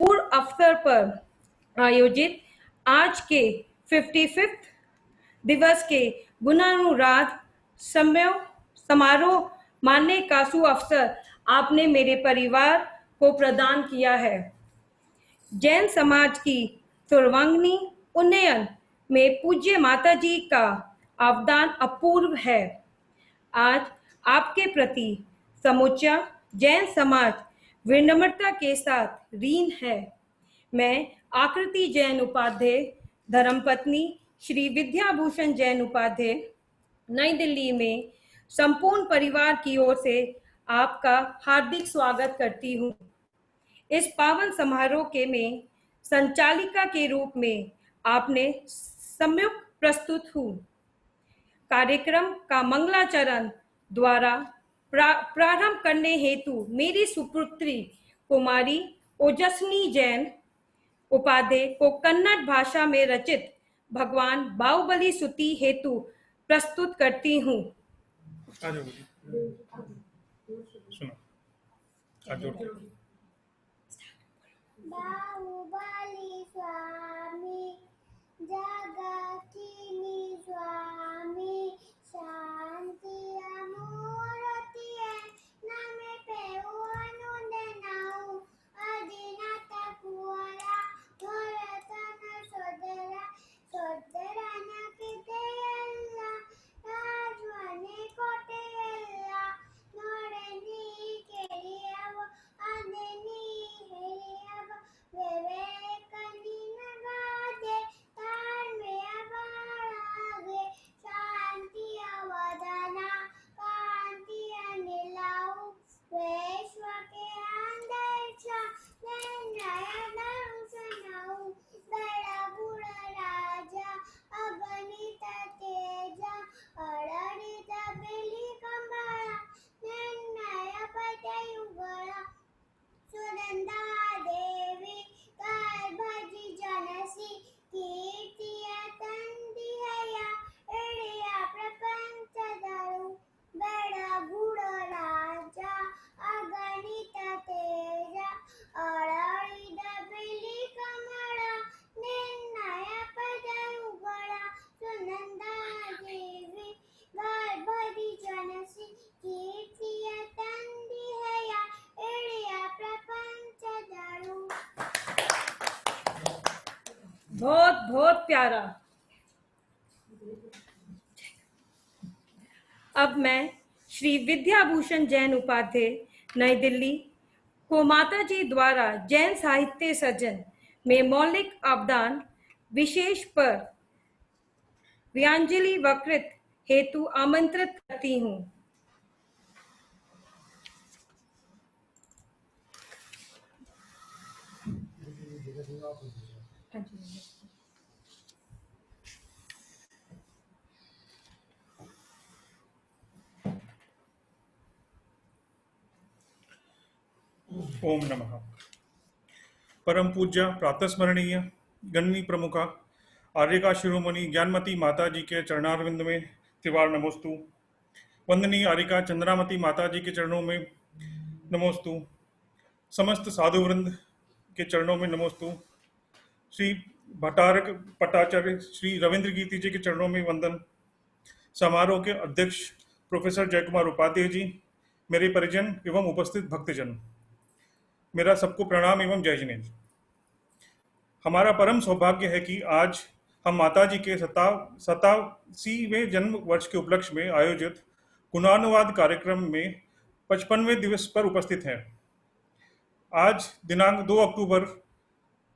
पूर्व अवसर पर आयोजित आज के 55th दिवस के गुणानुराग समारोह मानने का सुअवसर आपने मेरे परिवार को प्रदान किया है। जैन समाज की सर्वांगीण उन्नयन में पूज्य माताजी का अवदान अपूर्व है। आज आपके प्रति समूचा जैन समाज विनम्रता के साथ ऋणी है। मैं आकृति जैन उपाध्याय, धर्मपत्नी श्री विद्याभूषण जैन उपाध्याय, नई दिल्ली में संपूर्ण परिवार की ओर से आपका हार्दिक स्वागत करती हूँ। इस पावन समारोह के में संचालिका के रूप में आपने सम्यक प्रस्तुत हूँ। कार्यक्रम का मंगलाचरण द्वारा प्रारंभ करने हेतु मेरी सुपुत्री कुमारी ओजस्विनी जैन उपाध्याय को कन्नड़ भाषा में रचित भगवान बाहुबली स्तुति हेतु प्रस्तुत करती हूँ। बाहुबली स्वामी जगतीनी स्वामी शांति अमूर्ति नमे पेऊ अनुदनाऊ अधिनाथ कुवरा भरतन सोदरा नकितेयल्ल राजवने कोटेयल्ल नोड़नी केरियव अंदेनी हेरियव विवेकनी नगादे तान्मे अबारागे शांति अवदना कांति अनिलाऊ विश्व के अंदेशा निर्णय दर्शनाऊ बड़ा बुड़ा राजा अगणित तेजा अड़ित बिली कंबला निर्णय पतयुगला सुनंदा देवी गर्भजी जनसी कीर्तिय तंदिहया एड़िया प्रपंच दरु बड़ा बुड़ा राजा अगणित तेजा अड़ित बिली कमला निर्णय पतयुगला सुनंदा देवी गर्भजी जनसी कीर्तिय तंदिहया एड़िया प्रपंच दरु। बहुत बहुत प्यारा। अब मैं श्री विद्याभूषण जैन उपाध्याय, नई दिल्ली को माताजी द्वारा जैन साहित्य सृजन में मौलिक अवदान विशेष पर व्यांजलि वकृत हेतु आमंत्रित करती हूँ। ओम नमः। परम पूज्य प्रातस्मरणीय गणनी प्रमुखा आर्यका शिरोमणि ज्ञानमती माता जी के चरणारविंद में तिवार नमोस्तु। वंदनीय आर्यका चंद्रामती माता जी के चरणों में नमोस्तु। समस्त साधु वृंद के चरणों में नमोस्तु। श्री भट्टारक पट्टाचार्य श्री रविंद्र कीर्ति जी के चरणों में वंदन। समारोह के अध्यक्ष प्रोफेसर जयकुमार उपाध्याय जी, मेरे परिजन एवं उपस्थित भक्तजन, मेरा सबको प्रणाम एवं जय जिनेन्द्र। हमारा परम सौभाग्य है कि आज हम माता जी के 87वें जन्म वर्ष के उपलक्ष्य में आयोजित गुणानुवाद कार्यक्रम में 55वें दिवस पर उपस्थित हैं। आज दिनांक 2 अक्टूबर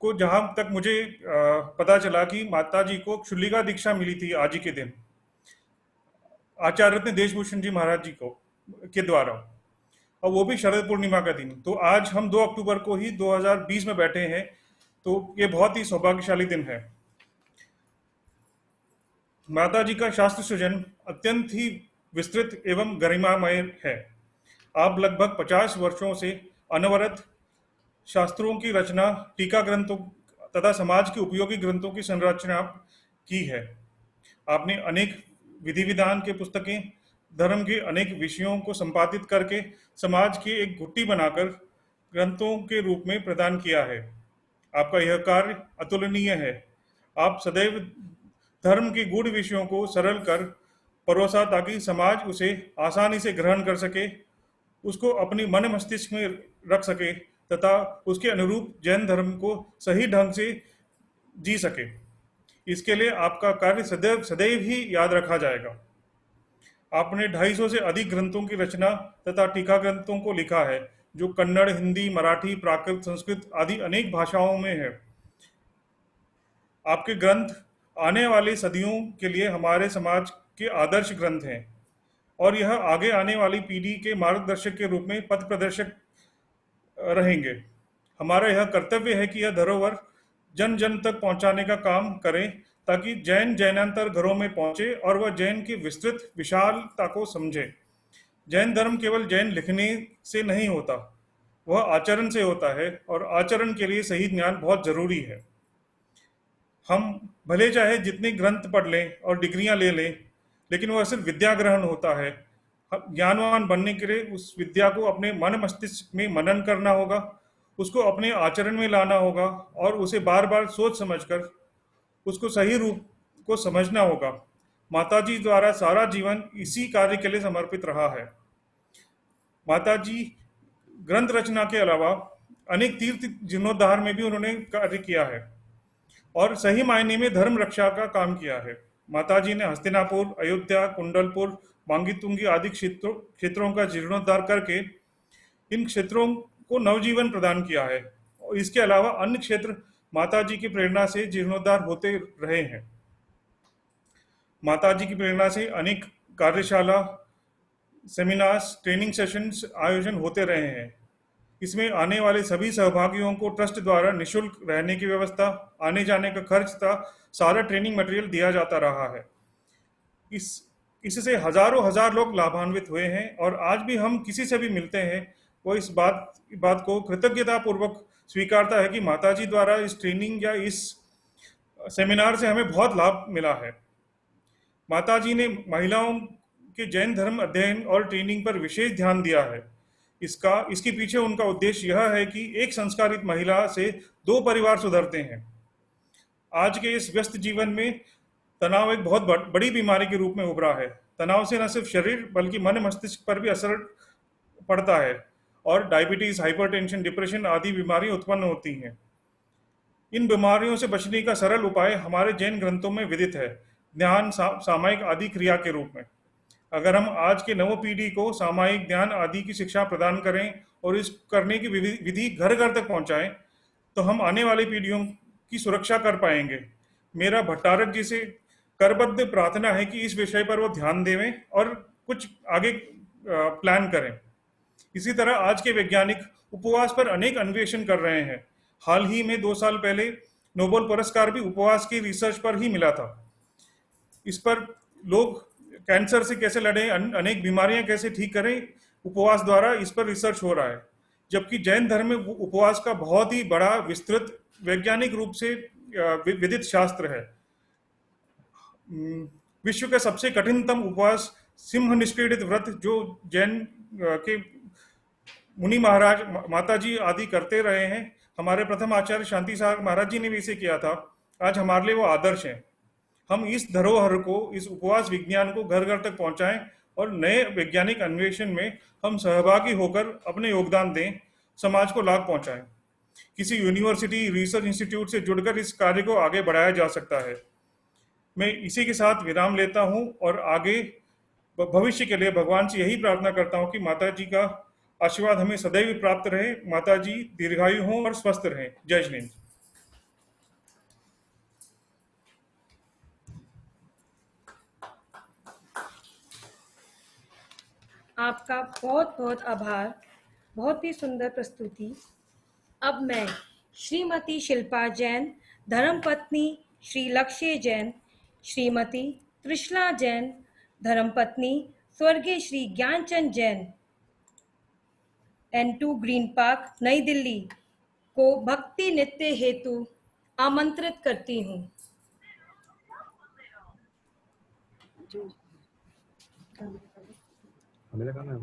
को जहां तक मुझे पता चला कि माता जी को क्षुल्लिका दीक्षा मिली थी आज ही के दिन आचार्य रत्न देशभूषण जी महाराज जी को के द्वारा, और वो भी शरद पूर्णिमा का दिन। तो आज हम 2 अक्टूबर को ही 2020 में बैठे हैं, तो ये बहुत ही सौभाग्यशाली दिन है। माता जी का शास्त्र सृजन अत्यंत ही विस्तृत एवं गरिमामय है। आप लगभग 50 वर्षों से अनवरत शास्त्रों की रचना, टीका ग्रंथों तथा समाज के उपयोगी ग्रंथों की संरचना की है। आपने अनेक विधि विधान के पुस्तकें, धर्म के अनेक विषयों को संपादित करके समाज की एक घुट्टी बनाकर ग्रंथों के रूप में प्रदान किया है। आपका यह कार्य अतुलनीय है। आप सदैव धर्म के गूढ़ विषयों को सरल कर परोसा ताकि समाज उसे आसानी से ग्रहण कर सके, उसको अपनी मन मस्तिष्क में रख सके तथा उसके अनुरूप जैन धर्म को सही ढंग से जी सके। इसके लिए आपका कार्य सदैव सदैव ही याद रखा जाएगा। आपने 250 से अधिक ग्रंथों की रचना तथा टीका ग्रंथों को लिखा है, जो कन्नड़, हिंदी, मराठी, प्राकृत, संस्कृत आदि अनेक भाषाओं में है। आपके ग्रंथ आने वाली सदियों के लिए हमारे समाज के आदर्श ग्रंथ हैं और यह आगे आने वाली पीढ़ी के मार्गदर्शक के रूप में पथ प्रदर्शक रहेंगे। हमारा यह कर्तव्य है कि यह धरोहर जन जन तक पहुंचाने का काम करें ताकि जैन जैनांतर घरों में पहुंचे और वह जैन की विस्तृत विशालता को समझे। जैन धर्म केवल जैन लिखने से नहीं होता, वह आचरण से होता है और आचरण के लिए सही ज्ञान बहुत जरूरी है। हम भले चाहे जितने ग्रंथ पढ़ लें और डिग्रियां ले लें, लेकिन वह सिर्फ विद्या ग्रहण होता है। ज्ञानवान बनने के लिए उस विद्या को अपने मन मस्तिष्क में मनन करना होगा, उसको अपने आचरण में लाना होगा और उसे बार बार सोच समझकर उसको सही रूप को समझना होगा। माताजी द्वारा सारा जीवन इसी कार्य के लिए समर्पित रहा है। माताजी ग्रंथ रचना के अलावा अनेक तीर्थ जीर्णोद्धार में भी उन्होंने कार्य किया है और सही मायने में धर्म रक्षा का काम किया है। माताजी ने हस्तिनापुर, अयोध्या, कुंडलपुर, मांगीतुंगी आदि क्षेत्रों का जीर्णोद्धार करके इन क्षेत्रों को नवजीवन प्रदान किया है और इसके अलावा अन्य क्षेत्र माताजी की प्रेरणा से जीर्णोद्धार होते रहे हैं। माताजी की प्रेरणा से अनेक कार्यशाला, सेमिनार्स, ट्रेनिंग सेशंस आयोजन होते रहे हैं। इसमें आने वाले सभी सहभागियों को ट्रस्ट द्वारा निःशुल्क रहने की व्यवस्था, आने जाने का खर्च तथा सारा ट्रेनिंग मटेरियल दिया जाता रहा है। इससे हजारों हजार लोग लाभान्वित हुए हैं और आज भी हम किसी से भी मिलते हैं वो इस बात को कृतज्ञता पूर्वक स्वीकारता है कि माताजी द्वारा इस ट्रेनिंग या इस सेमिनार से हमें बहुत लाभ मिला है। माताजी ने महिलाओं के जैन धर्म अध्ययन और ट्रेनिंग पर विशेष ध्यान दिया है। इसके पीछे उनका उद्देश्य यह है कि एक संस्कारित महिला से 2 परिवार सुधरते हैं। आज के इस व्यस्त जीवन में तनाव एक बहुत बड़ी बीमारी के रूप में उभरा है। तनाव से न सिर्फ शरीर बल्कि मन मस्तिष्क पर भी असर पड़ता है और डायबिटीज, हाइपरटेंशन, डिप्रेशन आदि बीमारियां उत्पन्न होती हैं। इन बीमारियों से बचने का सरल उपाय हमारे जैन ग्रंथों में विदित है, ध्यान, सामायिक आदि क्रिया के रूप में। अगर हम आज के नव पीढ़ी को सामायिक ध्यान आदि की शिक्षा प्रदान करें और इस करने की विधि घर घर तक पहुंचाएं, तो हम आने वाली पीढ़ियों की सुरक्षा कर पाएंगे। मेरा भट्टारक जी से करबद्ध प्रार्थना है कि इस विषय पर वो ध्यान देवें और कुछ आगे प्लान करें। इसी तरह आज के वैज्ञानिक उपवास पर अनेक अन्वेषण कर रहे हैं। हाल ही में 2 साल पहले नोबेल पुरस्कार भी उपवास की रिसर्च पर ही मिला था। इस पर लोग कैंसर से कैसे लड़ें, अनेक बीमारियां कैसे ठीक करें, उपवास द्वारा इस पर रिसर्च हो रहा है। जबकि जैन धर्म में उपवास का बहुत ही बड़ा विस्तृत वैज्ञानिक रूप से विदित शास्त्र है। विश्व का सबसे कठिनतम उपवास सिंह निष्क्रीडित व्रत जो जैन के मुनि महाराज, माताजी आदि करते रहे हैं, हमारे प्रथम आचार्य शांति सागर महाराज जी ने भी इसे किया था। आज हमारे लिए वो आदर्श हैं। हम इस धरोहर को, इस उपवास विज्ञान को घर घर तक पहुंचाएं और नए वैज्ञानिक अन्वेषण में हम सहभागी होकर अपने योगदान दें, समाज को लाभ पहुंचाएं। किसी यूनिवर्सिटी, रिसर्च इंस्टीट्यूट से जुड़कर इस कार्य को आगे बढ़ाया जा सकता है। मैं इसी के साथ विराम लेता हूं और आगे भविष्य के लिए भगवान से यही प्रार्थना करता हूं कि माता जी का आशीर्वाद हमें सदैव प्राप्त रहे, माता जी दीर्घायु हों और स्वस्थ रहें। जय श्री हिंद। आपका बहुत बहुत आभार, बहुत ही सुंदर प्रस्तुति। अब मैं श्रीमती शिल्पा जैन, धर्मपत्नी श्री लक्ष्य जैन, श्रीमती त्रिशला जैन, धर्मपत्नी स्वर्गीय Shri Gyanchand Jain, N2 green park, नई दिल्ली को भक्ति नृत्य हेतु आमंत्रित करती हूँ। हमें लगाना है।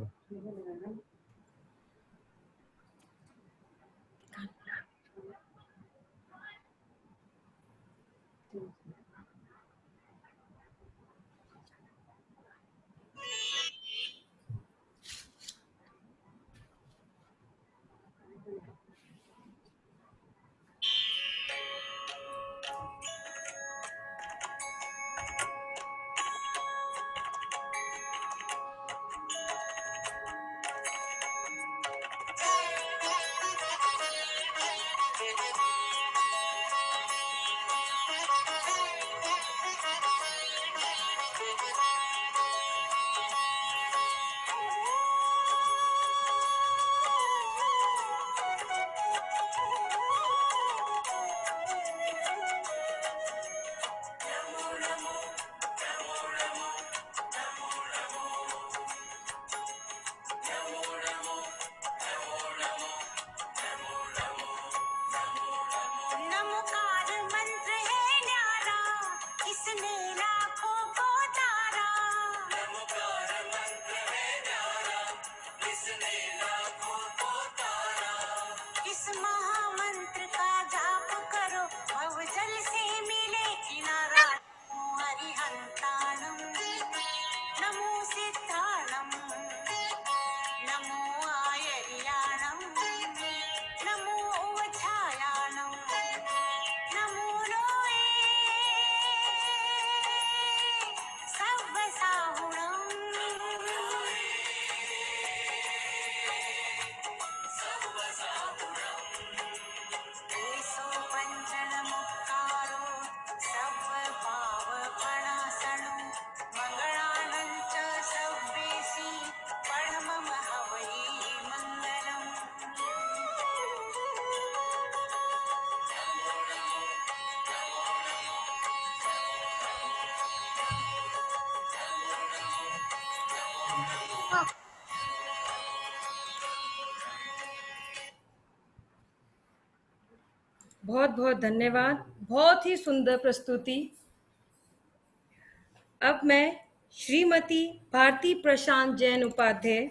बहुत बहुत धन्यवाद, बहुत ही सुंदर प्रस्तुति। अब मैं श्रीमती भारती प्रशांत जैन उपाध्याय,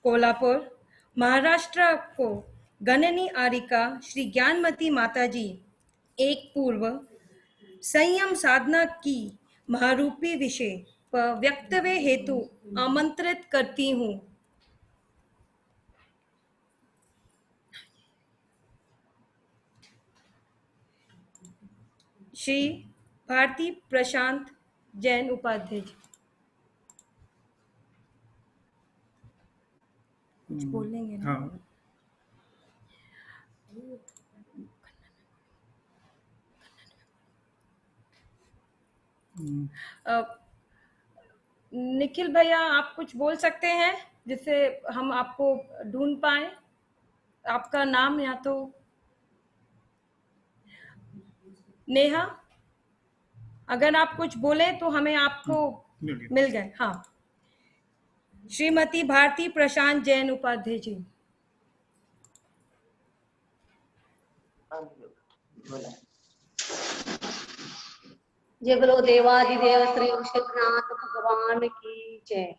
कोल्हापुर, महाराष्ट्र को गणनी आरिका श्री ज्ञानमती माताजी एक पूर्व संयम साधना की महारूपी विषय पर वक्तव्य हेतु आमंत्रित करती हूँ। श्री भारती प्रशांत जैन उपाध्याय जी कुछ बोलेंगे ना? हाँ, अ, निखिल भैया, आप कुछ बोल सकते हैं जिससे हम आपको ढूंढ पाए? आपका नाम या तो नेहा, अगर आप कुछ बोले तो हमें आपको मिल गया। मिल गए। हाँ, श्रीमती भारती प्रशांत जैन उपाध्याय जी। जय बोलो देवादिदेव श्री वृषभनाथ भगवान की जय।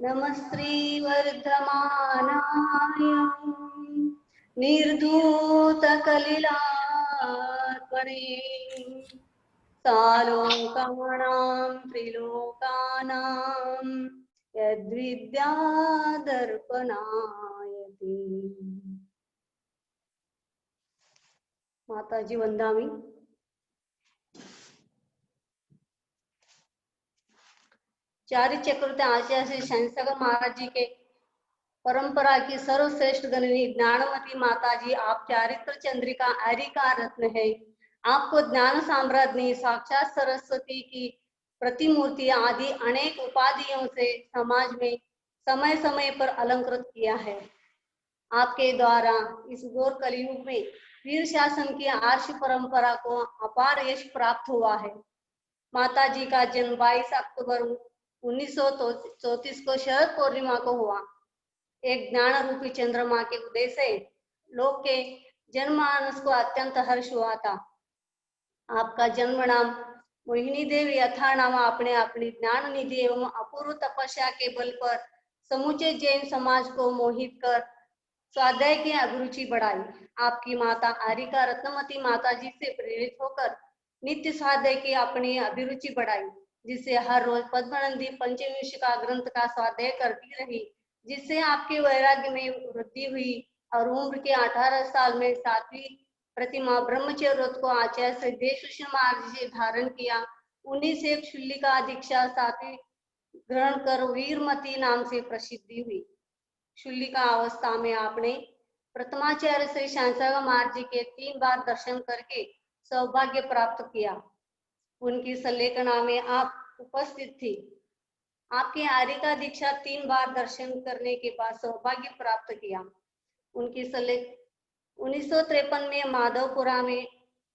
नमस्त्री वर्धमानाय निर्धूत कलिलार्पणे सालोकानां त्रिलोकानां यद्विद्यादर्पणायते। माताजी वंदामी। चारि चक्रवर्ती आचार्य श्री शंकर महाराज जी के परंपरा की सर्वश्रेष्ठ गणनी ज्ञानमती माता जी, आप चारित्र चंद्रिका आरिका रत्न है। आपको ज्ञान साम्राज्ञी ने साक्षात सरस्वती की प्रतिमूर्ति आदि अनेक उपाधियों से समाज में समय समय पर अलंकृत किया है। आपके द्वारा इस घोर कलयुग में वीर शासन की आर्ष परंपरा को अपार यश प्राप्त हुआ है। माता जी का जन्म 22 अक्टूबर 1934 को शरद पूर्णिमा को हुआ। एक ज्ञान रूपी चंद्रमा के उदय से लोक के जनमानस को अत्यंत हर्ष हुआ था। आपका जन्म नाम मोहिनी देवी यथा नाम आपने अपनी ज्ञान निधि एवं अपूर्व तपस्या के बल पर समूचे जैन समाज को मोहित कर स्वाध्याय की अभिरुचि बढ़ाई। आपकी माता आरिका रत्नमती माता जी से प्रेरित होकर नित्य स्वाध्याय की अपनी अभिरुचि बढ़ाई, जिससे हर रोज पद्मनंदी पंचविंशिका ग्रंथ का स्वाध्याय करती रही, जिससे आपके वैराग्य में वृद्धि हुई और उम्र के 18 साल में 7वीं प्रतिमा ब्रह्मचर्य व्रत को आचार्य सिद्धेश्वर महाराज जी से धारण किया। उन्हीं से शूलिका दीक्षा 7वीं ग्रहण कर वीरमती नाम से प्रसिद्धि हुई। शूलिका अवस्था में आपने प्रथमाचार्य श्री शांतागा महाराज जी के 3 बार दर्शन करके सौभाग्य प्राप्त किया। उनकी संलेखना में आप उपस्थित थी। आपकी आरिका दीक्षा 3 बार दर्शन करने के बाद सौभाग्य प्राप्त किया। उनकी 1953 में माधवपुरा में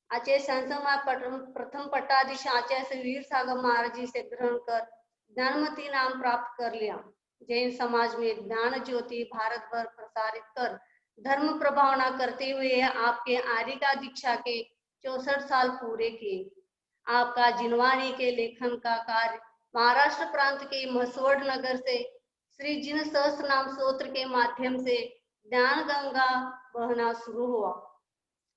आचार्य शांतमा प्रथम पट्टाधीश आचार्य श्री वीर सागर महाराज जी से ग्रहण कर ज्ञानमती नाम प्राप्त कर लिया। जैन समाज में ज्ञान ज्योति भारत भर प्रसारित कर धर्म प्रभावना करते हुए आपके आरिका दीक्षा के 64 साल पूरे किए। आपका जिनवानी के लेखन का कार्य महाराष्ट्र प्रांत के मसवड़ नगर से श्री जिन सहस्त्र नाम स्तोत्र के माध्यम से ज्ञान गंगा बहना शुरू हुआ।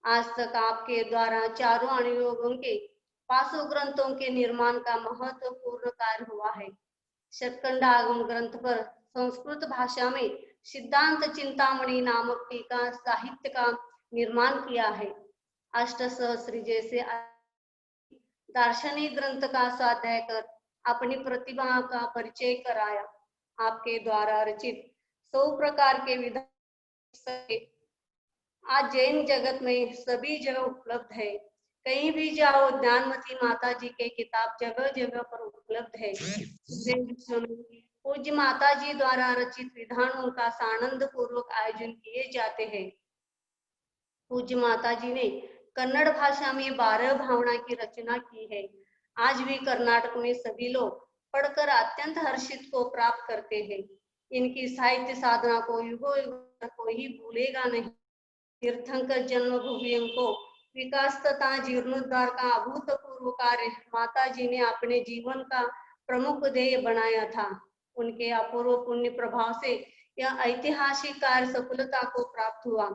आज तक आपके द्वारा चारों अनुयोगों के 500 ग्रंथों के निर्माण का महत्वपूर्ण कार्य हुआ है। शतखंडागम ग्रंथ पर संस्कृत भाषा में सिद्धांत चिंतामणि नामक टीका साहित्य का निर्माण किया है। अष्टसहस्री जैसे दार्शनिक ग्रंथ का स्वाध्याय कर अपनी प्रतिभा का परिचय कराया। आपके द्वारा रचित 100 प्रकार के विधान आज जैन जगत में सभी जगह उपलब्ध है। कहीं भी जाओ ज्ञानमती माता जी के किताब जगह जगह पर उपलब्ध है। पूज्य माता जी द्वारा रचित विधानों का सानंद पूर्वक आयोजन किए जाते हैं। पूज्य माता जी ने कन्नड़ भाषा में 12 भावना की रचना की है। आज भी कर्नाटक में सभी लोग पढ़कर अत्यंत हर्षित को प्राप्त करते हैं। इनकी साहित्य साधना को युगों युगों तक कोई भूलेगा नहीं। तीर्थंकर जन्मभूमियों को विकास तथा जीर्णोद्धार का अभूतपूर्व कार्य माता जी ने अपने जीवन का प्रमुख ध्येय बनाया था। उनके अपूर्व पुण्य प्रभाव से यह ऐतिहासिक कार्य सफलता को प्राप्त हुआ।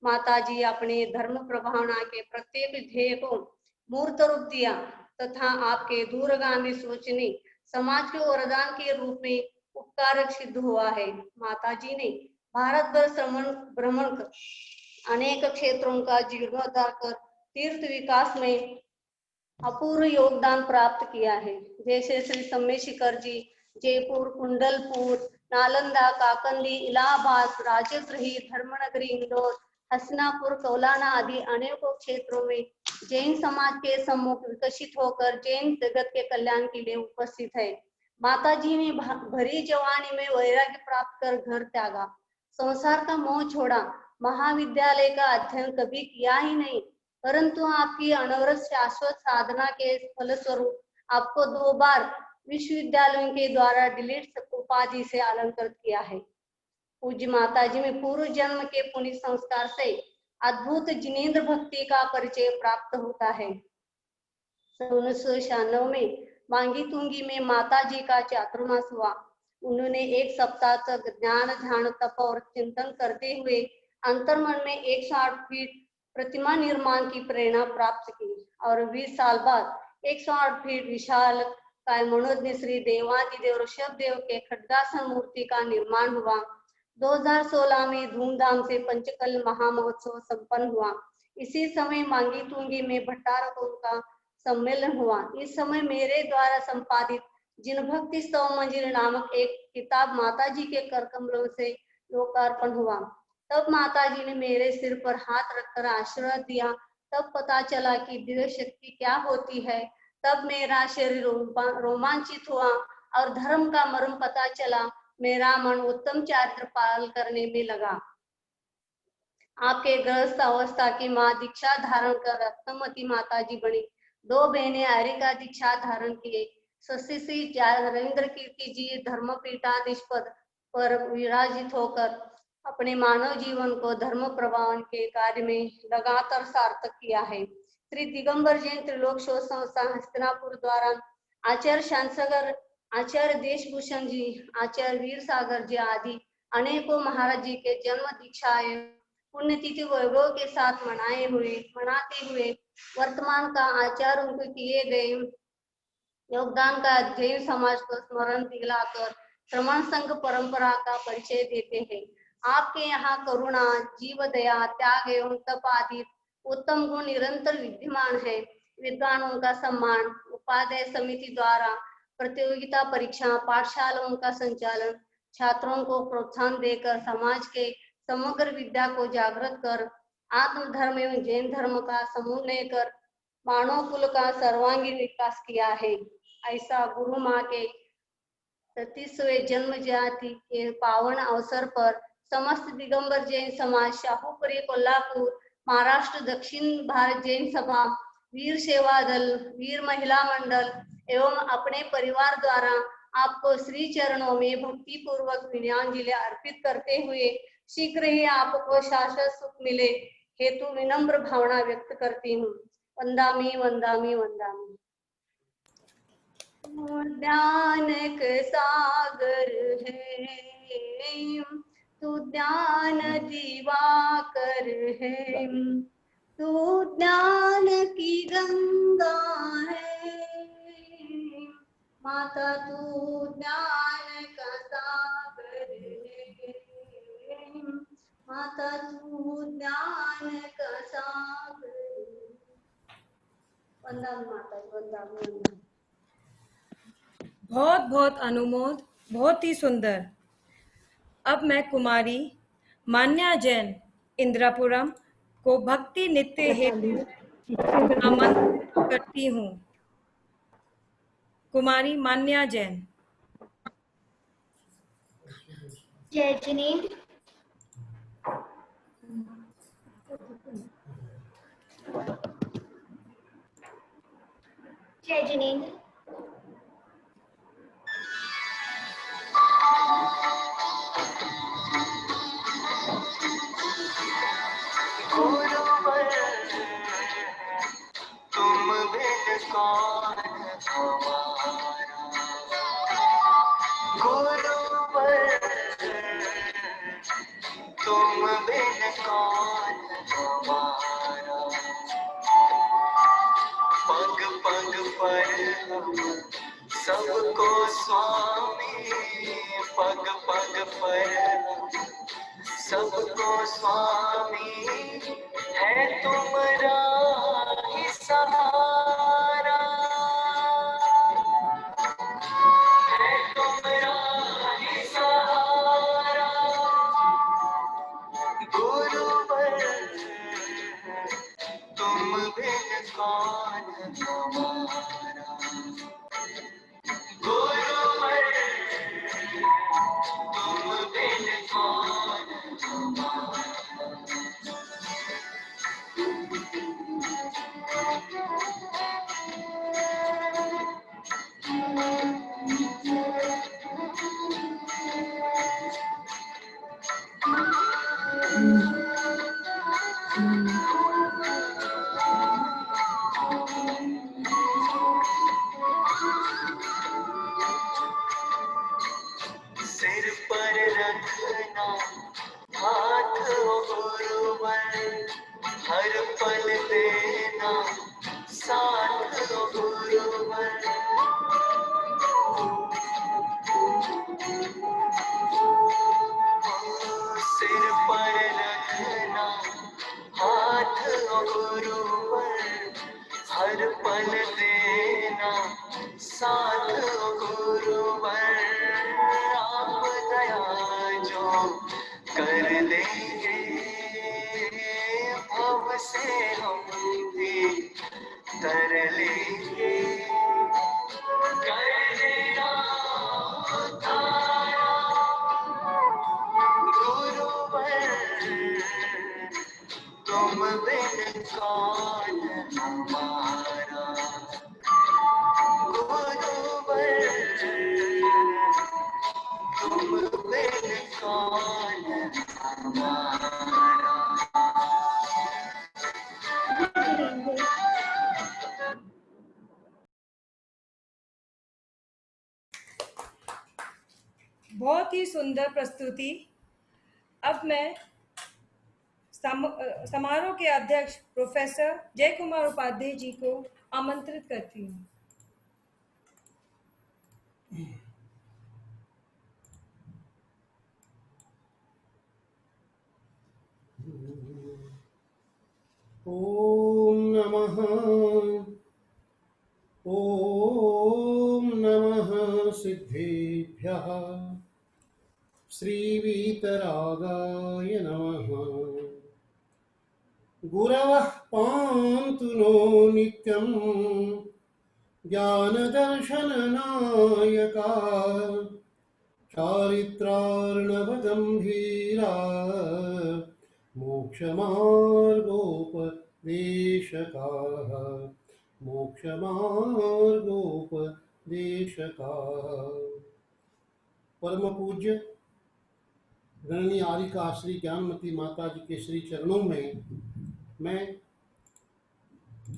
माता जी अपने धर्म प्रभावना के प्रत्येक ध्येय को मूर्त रूप दिया तथा आपके दूरगामी सोच ने समाज के वरदान के रूप में उपकारक सिद्ध हुआ है। माता जी ने भारत भ्रमण कर अनेक क्षेत्रों का जीर्णोद्धार कर तीर्थ विकास में अपूर्व योगदान प्राप्त किया है। जैसे श्री सम्मे शिखर जी, जयपुर, कुंडलपुर, नालंदा, काकंदी, इलाहाबाद, राजगृही, धर्मनगरी, इंदौर, हसनापुर, कौलाना आदि अनेकों क्षेत्रों में जैन समाज के सम्मुख विकसित होकर जैन जगत के कल्याण के लिए उपस्थित है। माता जी ने भरी जवानी में वैराग्य प्राप्त कर घर त्यागा, संसार का मोह छोड़ा, महाविद्यालय का अध्ययन कभी किया ही नहीं, परंतु आपकी अनवरत शाश्वत साधना के फलस्वरूप आपको 2 बार विश्वविद्यालयों के द्वारा डिलीट उपाधि से अलंकृत किया है। पूज्य माता जी में पूर्व जन्म के पुण्य संस्कार से अद्भुत जिनेन्द्र भक्ति का परिचय प्राप्त होता है। 1996 में मांगी तुंगी में माता जी का चातुर्मास हुआ। उन्होंने 1 सप्ताह तक ज्ञान, ध्यान, तप और चिंतन करते हुए अंतर्मन में 108 फीट प्रतिमा निर्माण की प्रेरणा प्राप्त की और 20 साल बाद 108 फीट विशाल काय मनोज्ञ श्री देवादिदेव ऋषभ देव के खड्गासन मूर्ति का निर्माण हुआ। 2016 में धूमधाम से पंचकल महामहोत्सव संपन्न हुआ। इसी समय मांगी तुंगी में भट्टारकों का सम्मेलन हुआ। इस समय मेरे द्वारा संपादित जिन भक्ति स्तव मंजिल नामक एक किताब माता जी के कर कमलों से लोकार्पण हुआ। तब माता जी ने मेरे सिर पर हाथ रखकर आशीर्वाद दिया। तब पता चला कि दिव्य शक्ति क्या होती है। तब मेरा शरीर रोमांचित हुआ और धर्म का मर्म पता चला। मेरा मन उत्तम चारित्र पालन करने में लगा। आपके गृहस्थ अवस्था की माँ दीक्षा धारण कर रत्नमती माता जी बनी। 2 बहनें हरिका दीक्षा धारण किए। श्री रविंद्र कीर्ति जी धर्मपीठाधीशपद पर विराजित होकर अपने मानव जीवन को धर्म प्रभावन के कार्य में लगातार सार्थक किया है। श्री दिगंबर जैन त्रिलोक शोध संस्थान हस्तिनापुर द्वारा आचार्य शांतसागर, आचार्य देशभूषण जी, आचार्य वीर सागर जी आदि अनेकों महाराज जी के जन्म दीक्षाएं पुण्यतिथि वैभव के साथ मनाते हुए वर्तमान का आचार्य उनको किए गए योगदान का जैन समाज को स्मरण दिलाकर श्रमण संघ परंपरा का परिचय देते हैं। आपके यहाँ करुणा, जीव दया, त्याग एवं तप आदि उत्तम गुण निरंतर विद्यमान है। विद्वानों का सम्मान, उपाध्याय समिति द्वारा प्रतियोगिता परीक्षा, पाठशालाओं का संचालन, छात्रों को प्रोत्साहन देकर समाज के समग्र विद्या को जागृत कर आत्मधर्म एवं जैन धर्म का समन्वय कर मानव कुल का सर्वांगीण विकास किया है। ऐसा गुरु माँ के 33वें जन्म जयंती के पावन अवसर पर समस्त दिगंबर जैन समाज, शाहूपुरी, कोल्हापुर, महाराष्ट्र, दक्षिण भारत जैन सभा, वीर सेवा दल, वीर महिला मंडल एवं अपने परिवार द्वारा आपको श्री चरणों में भक्ति पूर्वक विनयाञ्जलि अर्पित करते हुए शीघ्र ही आपको शाश्वत सुख मिले हेतु विनम्र भावना व्यक्त करती हूँ। वंदामि वंदामि वंदामि। ज्ञान के सागर है तू, ज्ञान दिवाकर है तू, ज्ञान की गंगा है माता, तू ज्ञान का सागर है माता, तू ज्ञान का सागर। वंदन माता, वंदन। बहुत बहुत अनुमोद, बहुत ही सुंदर। अब मैं कुमारी मान्या जैन इंद्रापुरम को भक्ति नित्य हेतु आमंत्रित करती हूँ। कुमारी मान्या जैन। जय जिनेंद्र। जय जिनेंद्र। सबको स्वामी है तुम्हारा ही सहारा, है तुम्हारा ही सहारा। गुरुवर तुम बिन कौन हमारा, गुरुवर तुम बिन कौन हमारा। सिर पर रखना हाथ ओ गुरुवर, हर पल देना साथ ओ गुरुवर। सिर पर रखना हाथ ओ गुरुवर, हर पल देना साथ ओ गुरुवर। आप दया जो कर देंगे भव से हम भी तर लेंगे, कर देना उद्धार गुरुवर तुम बिन कौन हमारा, गुरुवर तुम बिन कौन हमारा। बहुत ही सुंदर प्रस्तुति। अब मैं समारोह के अध्यक्ष प्रोफेसर जय कुमार उपाध्याय जी को आमंत्रित करती हूँ। ॐ नमः सिद्धेभ्यः श्रीवीतरागाय नमः। गुरवः पान्तु नो नित्यं ज्ञानदर्शननायका, चारित्रार्णवगम्भीरा मोक्षमार्गोपदेशकाः, मोक्षमार्गोपदेशकाः। परम पूज्य गणनीय आरिका श्री ज्ञानमती माता जी के श्री चरणों में मैं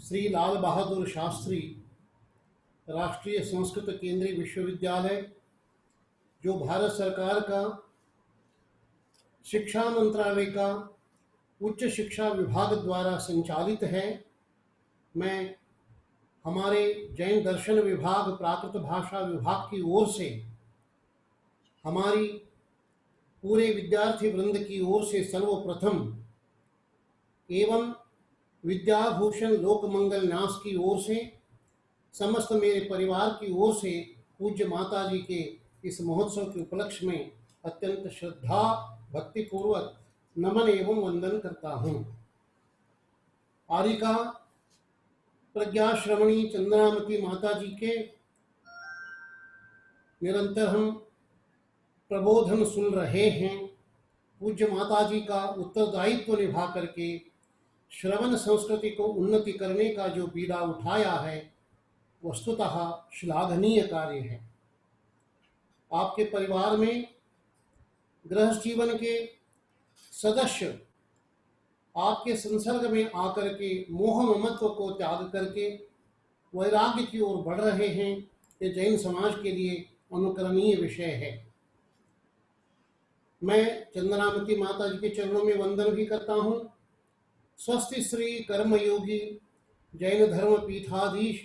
श्री लाल बहादुर शास्त्री राष्ट्रीय संस्कृत केंद्रीय विश्वविद्यालय, जो भारत सरकार का शिक्षा मंत्रालय का उच्च शिक्षा विभाग द्वारा संचालित है, मैं हमारे जैन दर्शन विभाग, प्राकृत भाषा विभाग की ओर से, हमारी पूरे विद्यार्थी वृंद की ओर से सर्वप्रथम एवं विद्याभूषण लोकमंगल न्यास की ओर से, समस्त मेरे परिवार की ओर से पूज्य माता जी के इस महोत्सव के उपलक्ष्य में अत्यंत श्रद्धा भक्तिपूर्वक नमन एवं वंदन करता हूँ। आरिका प्रज्ञा श्रवणी चंद्रामती माता जी के निरंतर हम प्रबोधन सुन रहे हैं। पूज्य माता जी का उत्तरदायित्व निभा करके श्रवण संस्कृति को उन्नति करने का जो बीड़ा उठाया है, वस्तुतः श्लाघनीय कार्य है। आपके परिवार में गृहस्थ जीवन के सदस्य आपके संसर्ग में आकर के मोह ममत्व को त्याग करके वैराग्य की ओर बढ़ रहे हैं, ये जैन समाज के लिए अनुकरणीय विषय है। मैं चंद्रामती माता जी के चरणों में वंदन भी करता हूँ। स्वस्ति श्री कर्मयोगी जैन धर्म पीठाधीश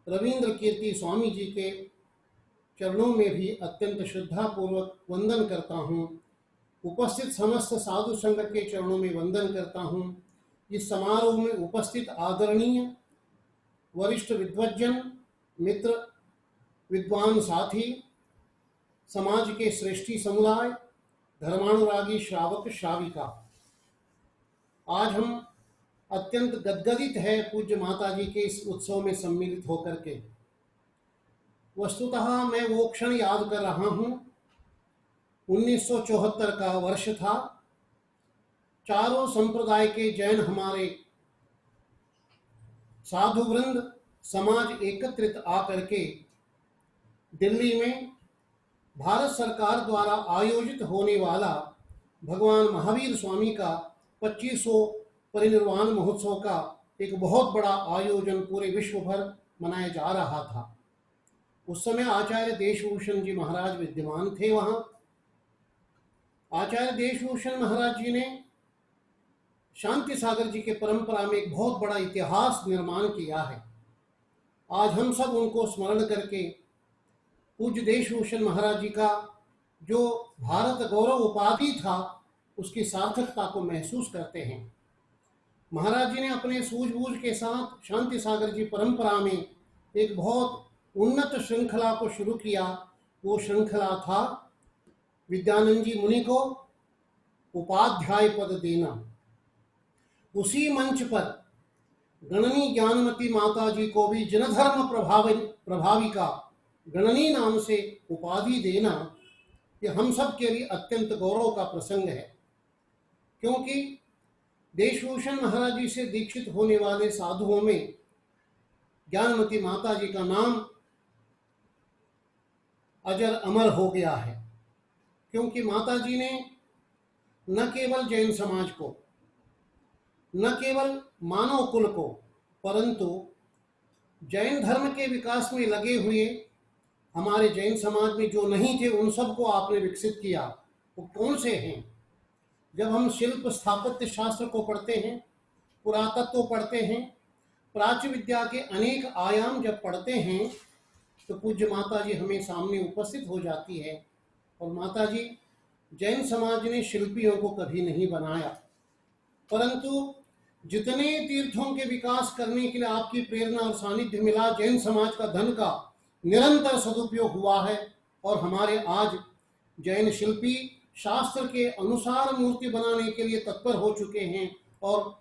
रविंद्र कीर्ति स्वामी जी के चरणों में भी अत्यंत श्रद्धापूर्वक वंदन करता हूँ। उपस्थित समस्त साधु संघ के चरणों में वंदन करता हूँ। इस समारोह में उपस्थित आदरणीय वरिष्ठ विद्वज्जन, मित्र, विद्वान साथी, समाज के श्रेष्ठी समुदाय, धर्मानुरागी श्रावक श्राविका, आज हम अत्यंत गदगदित है पूज्य माता जी के इस उत्सव में सम्मिलित होकर के। वस्तुतः मैं वो क्षण याद कर रहा हूँ, 1974 का वर्ष था। चारों संप्रदाय के जैन हमारे साधु वृंद समाज एकत्रित आकर के दिल्ली में भारत सरकार द्वारा आयोजित होने वाला भगवान महावीर स्वामी का 2500 परिनिर्वाण महोत्सव का एक बहुत बड़ा आयोजन पूरे विश्व भर मनाया जा रहा था। उस समय आचार्य देशभूषण जी महाराज विद्यमान थे वहाँ। आचार्य देशभूषण महाराज जी ने शांति सागर जी के परंपरा में एक बहुत बड़ा इतिहास निर्माण किया है। आज हम सब उनको स्मरण करके पूज्य देशभूषण महाराज जी का जो भारत गौरव उपाधि था उसकी सार्थकता को महसूस करते हैं। महाराज जी ने अपने सूझबूझ के साथ शांति सागर जी परंपरा में एक बहुत उन्नत श्रृंखला को शुरू किया। वो श्रृंखला था विद्यानंद जी मुनि को उपाध्याय पद देना। उसी मंच पर गणनी ज्ञानमती माता जी को भी जनधर्म प्रभाविका गणनी नाम से उपाधि देना, ये हम सब के लिए अत्यंत गौरव का प्रसंग है। क्योंकि देशभूषण महाराज जी से दीक्षित होने वाले साधुओं में ज्ञानमती माता जी का नाम अजर अमर हो गया है। क्योंकि माता जी ने न केवल जैन समाज को, न केवल मानव कुल को, परंतु जैन धर्म के विकास में लगे हुए हमारे जैन समाज में जो नहीं थे उन सबको आपने विकसित किया। वो कौन से हैं? जब हम शिल्प स्थापत्य शास्त्र को पढ़ते हैं, पुरातत्व पढ़ते हैं, प्राच्य विद्या के अनेक आयाम जब पढ़ते हैं तो पूज्य माता जी हमें सामने उपस्थित हो जाती है। और माता जी, जैन समाज ने शिल्पियों को कभी नहीं बनाया, परंतु जितने तीर्थों के विकास करने के लिए आपकी प्रेरणा और सानिध्य मिला, जैन समाज का धन का निरंतर सदुपयोग हुआ है। और हमारे आज जैन शिल्पी शास्त्र के अनुसार मूर्ति बनाने के लिए तत्पर हो चुके हैं और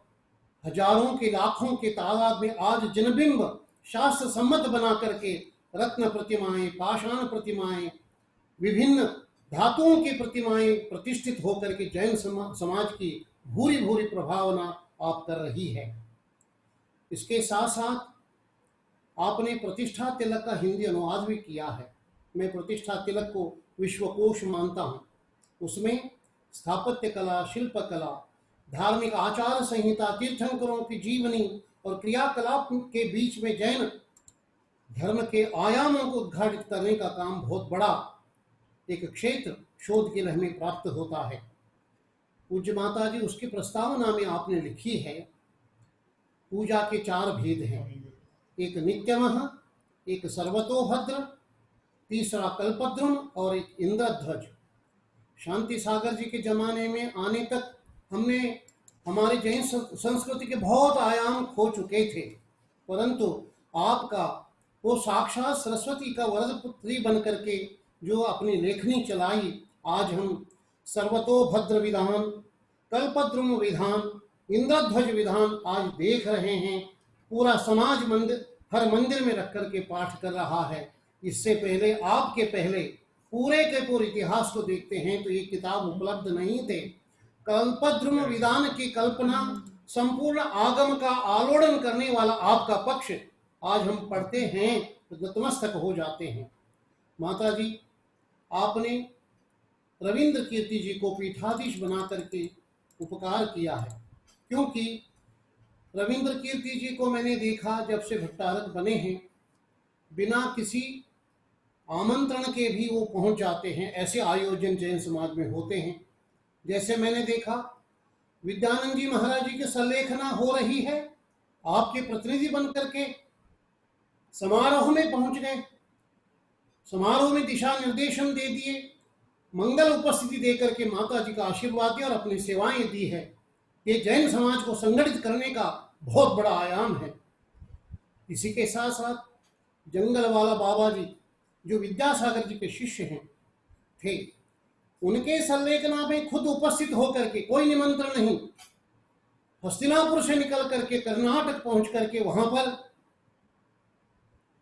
हजारों के लाखों के तादाद में आज जनबिंब शास्त्र सम्मत बना करके रत्न प्रतिमाएं, पाषाण प्रतिमाएं, विभिन्न धातुओं की प्रतिमाएं प्रतिष्ठित होकर के जैन समाज की भूरी भूरी प्रभावना आप कर रही है। इसके साथ साथ आपने प्रतिष्ठा तिलक का हिंदी अनुवाद भी किया है। मैं प्रतिष्ठा तिलक को विश्वकोश मानता हूँ। उसमें स्थापत्य कला, शिल्प कला, धार्मिक आचार संहिता, तीर्थंकरों की जीवनी और क्रियाकलाप के बीच में जैन धर्म के आयामों को उद्घाटित करने का काम बहुत बड़ा एक क्षेत्र शोध के लिए हमें प्राप्त होता है। पूज्य माता जी, उसकी प्रस्तावना में आपने लिखी है पूजा के 4 भेद हैं। एक नित्यमः, एक सर्वतोभद्र, तीसरा कल्पद्रुम और एक इंद्रध्वज। शांति सागर जी के जमाने में आने तक हमने हमारे जैन संस्कृति के बहुत आयाम खो चुके थे, परंतु आपका वो साक्षात सरस्वती का वरद पुत्री बन करके जो अपनी लेखनी चलाई, आज हम सर्वतोभद्र विधान, कल्पद्रुम विधान, इंद्रध्वज विधान आज देख रहे हैं। पूरा समाज हर मंदिर में रख करके पाठ कर रहा है। इससे पहले, आपके पहले पूरे के पूरे इतिहास को देखते हैं तो ये किताब उपलब्ध नहीं थे। कल्पद्रुम विधान की कल्पना, संपूर्ण आगम का आलोड़न करने वाला आपका पक्ष आज हम पढ़ते हैं तो नतमस्तक हो जाते हैं। माता जी, आपने रविंद्र कीर्ति जी को पीठाधीश बना करके उपकार किया है। क्योंकि रविंद्र कीर्ति जी को मैंने देखा जब से भट्टारक बने हैं, बिना किसी आमंत्रण के भी वो पहुंच जाते हैं। ऐसे आयोजन जैन समाज में होते हैं। जैसे मैंने देखा विद्यानंद जी महाराज जी की संलेखना हो रही है, आपके प्रतिनिधि बन करके समारोह में पहुंच गए, समारोह में दिशा निर्देशन दे दिए, मंगल उपस्थिति देकर के माता जी का आशीर्वाद दिया और अपनी सेवाएं दी है। ये जैन समाज को संगठित करने का बहुत बड़ा आयाम है। इसी के साथ साथ जंगल वाला बाबा जी जो विद्यासागर जी के शिष्य हैं थे, उनके संलेखना में खुद उपस्थित होकर के, कोई निमंत्रण नहीं, हस्तिनापुर से निकल करके कर्नाटक पहुंच करके वहां पर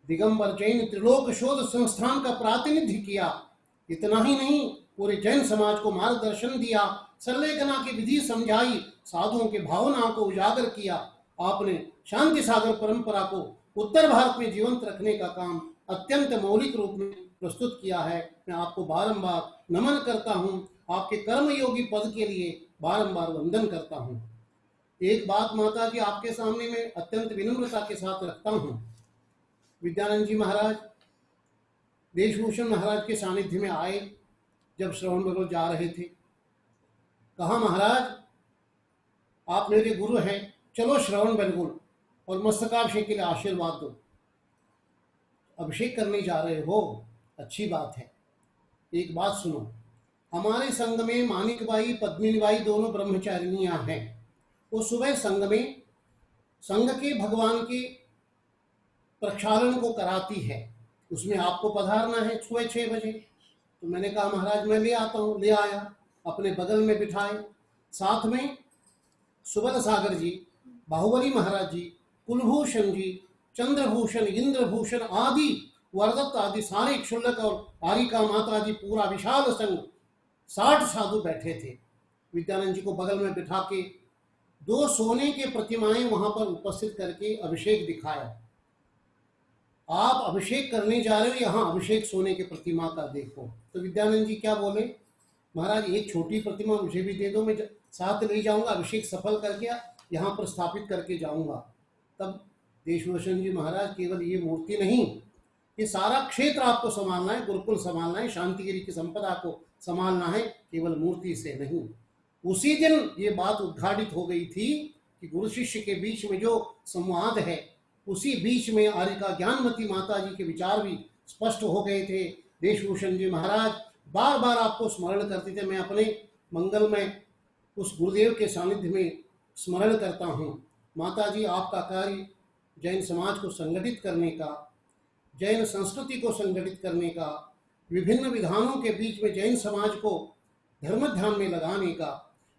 दिगंबर जैन त्रिलोक शोध संस्थान का प्रातिनिध्य किया। इतना ही नहीं, पूरे जैन समाज को मार्गदर्शन दिया, संलेखना की विधि समझाई, साधुओं के भावनाओं को उजागर किया। आपने शांति सागर परंपरा को उत्तर भारत में जीवंत रखने का काम अत्यंत मौलिक रूप में प्रस्तुत किया है। मैं आपको बारंबार नमन करता हूं, आपके कर्मयोगी पद के लिए बारंबार वंदन करता हूं। एक बात माता जी आपके सामने मैं अत्यंत विनम्रता के साथ रखता हूं। विद्यानंद जी महाराज देशभूषण महाराज के सानिध्य में आए, जब श्रवण बेगौर जा रहे थे, कहा महाराज आप मेरे गुरु हैं, चलो श्रवण बेगौर और मस्तकाभिषेक के लिए आशीर्वाद दो। अभिषेक करने जा रहे हो, अच्छी बात है। एक बात सुनो, हमारे संघ में मानिकबाई पद्मिनीबाई दोनों ब्रह्मचारिणियां हैं। वो सुबह संघ में संघ के भगवान के प्रक्षालन को कराती है, उसमें आपको पधारना है सुबह 6 बजे। तो मैंने कहा महाराज मैं ले आता हूँ। ले आया, अपने बगल में बिठाए, साथ में सुबल सागर जी, बाहुबली महाराज जी, कुलभूषण जी, चंद्रभूषण, इंद्रभूषण आदि, वरदत्त आदि सारे क्षुल्लक और आरिका माता जी, पूरा विशाल संघ 60 साधु बैठे थे। विद्यानंद जी को बगल में बिठा के 2 सोने के प्रतिमाएं वहां पर उपस्थित करके अभिषेक दिखाया। आप अभिषेक करने जा रहे हो, यहाँ अभिषेक सोने के प्रतिमा का देखो। तो विद्यानंद जी क्या बोले, महाराज एक छोटी प्रतिमा मुझे भी दे दो, मैं साथ ले जाऊंगा, अभिषेक सफल करके यहाँ पर स्थापित करके जाऊंगा। तब देशभूषण जी महाराज, केवल ये मूर्ति नहीं, ये सारा क्षेत्र आपको संभालना है, गुरुकुल संभालना है, शांतिगिरी की संपदा को संभालना है, केवल मूर्ति से नहीं। उसी दिन ये बात उद्घाटित हो गई थी कि गुरु शिष्य के बीच में जो संवाद है, उसी बीच में आरिका ज्ञानमती माता जी के विचार भी स्पष्ट हो गए थे। देशभूषण जी महाराज बार बार आपको स्मरण करते थे। मैं अपने मंगल में उस गुरुदेव के सानिध्य में स्मरण करता हूँ। माता जी आपका कार्य जैन समाज को संगठित करने का, जैन संस्कृति को संगठित करने का, विभिन्न विधानों के बीच में जैन समाज को धर्म ध्यान में लगाने का,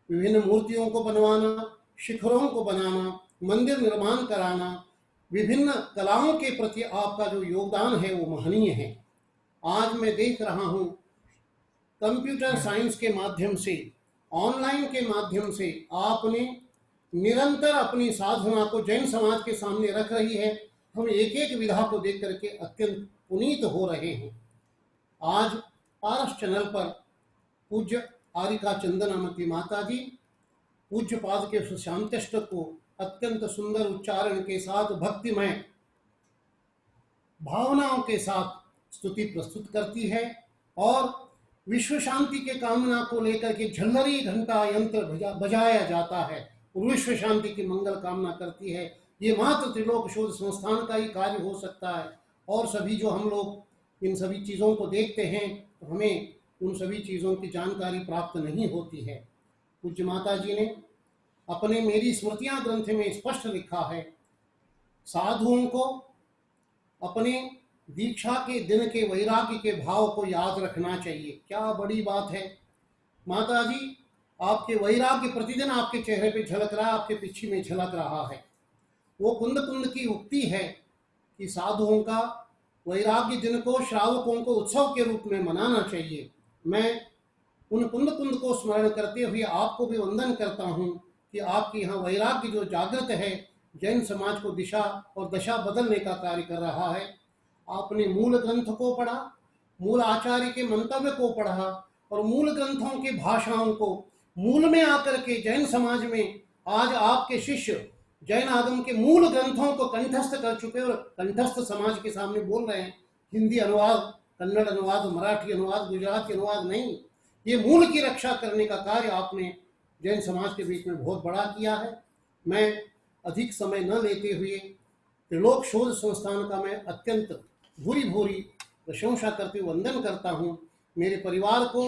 विभिन्न मूर्तियों को बनवाना, शिखरों को बनाना, मंदिर निर्माण कराना, विभिन्न कलाओं के प्रति आपका जो योगदान है वो महनीय है। आज मैं देख रहा हूँ कंप्यूटर साइंस के माध्यम से, ऑनलाइन के माध्यम से आपने निरंतर अपनी साधना को जैन समाज के सामने रख रही है। हम एक एक विधा को देख करके अत्यंत पुनीत हो रहे हैं। आज पारस चैनल पर पूज्य आरिका चंदनामती माता जी पूज्य पाद के शांत्यष्टक को अत्यंत सुंदर उच्चारण के साथ भक्तिमय भावनाओं के साथ स्तुति प्रस्तुत करती है और विश्व शांति के कामना को लेकर के झल्लरी घंटा यंत्र बजाया जाता है और विश्व शांति की मंगल कामना करती है। ये मात्र त्रिलोक शोध संस्थान का ही कार्य हो सकता है। और सभी जो हम लोग इन सभी चीज़ों को देखते हैं तो हमें उन सभी चीज़ों की जानकारी प्राप्त नहीं होती है। पूज्य माता जी ने अपने मेरी स्मृतियां ग्रंथ में स्पष्ट लिखा है, साधुओं को अपने दीक्षा के दिन के वैराग्य के भाव को याद रखना चाहिए। क्या बड़ी बात है माता जी, आपके वैराग्य प्रतिदिन आपके चेहरे पे झलक रहा है, आपके पीछे में झलक रहा है। वो कुंद कुंद की उक्ति है कि साधुओं का वैराग्य दिन को श्रावकों को उत्सव के रूप में मनाना चाहिए। मैं उन कुंद कुंद को स्मरण करते हुए आपको भी वंदन करता हूँ कि आपके यहाँ वैराग्य जो जागृत है, जैन समाज को दिशा और दशा बदलने का कार्य कर रहा है। आपने मूल ग्रंथ को पढ़ा, मूल आचार्य के मंतव्य को पढ़ा और मूल ग्रंथों के भाषाओं को मूल में आकर के जैन समाज में आज आपके शिष्य जैन आगम के मूल ग्रंथों को कंठस्थ कर चुके और कंठस्थ समाज के सामने बोल रहे हैं। हिंदी अनुवाद, कन्नड़ अनुवाद, मराठी अनुवाद, गुजराती अनुवाद नहीं, ये मूल की रक्षा करने का कार्य आपने जैन समाज के बीच में बहुत बड़ा किया है। मैं अधिक समय न लेते हुए त्रिलोक शोध संस्थान का मैं अत्यंत भूरी भूरी प्रशंसा करते हुए वंदन करता हूँ। मेरे परिवार को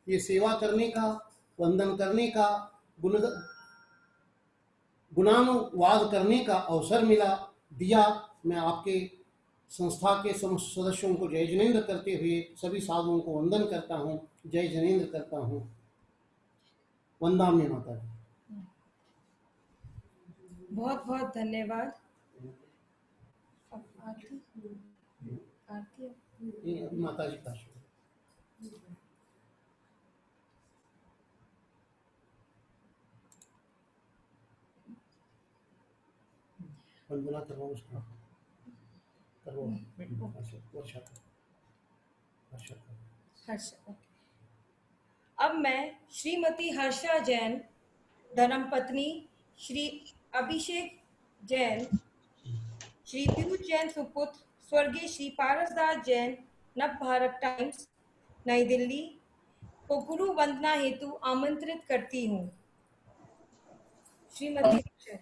ये सेवा करने का, वंदन करने का, गुण गुणानुवाद करने का अवसर दिया। मैं आपके संस्था के समस्त सदस्यों को जय जिनेन्द्र करते हुए सभी साधुओं को वंदन करता हूँ, जय जिनेन्द्र करता हूँ। वंदाम्य माता जी। बहुत बहुत धन्यवाद। अब आरती आरती ये माता जी का आशीर्वाद। वंदना करवाओ, उसका करवाओ। अच्छा अच्छा। हर्षा। अब मैं श्रीमती हर्षा जैन, धर्मपत्नी श्री अभिषेक जैन, श्री पीयूष जैन सुपुत्र स्वर्गीय श्री पारसदास जैन, नव भारत टाइम्स, नई दिल्ली, को गुरु वंदना हेतु आमंत्रित करती हूँ। श्रीमती हर्षा।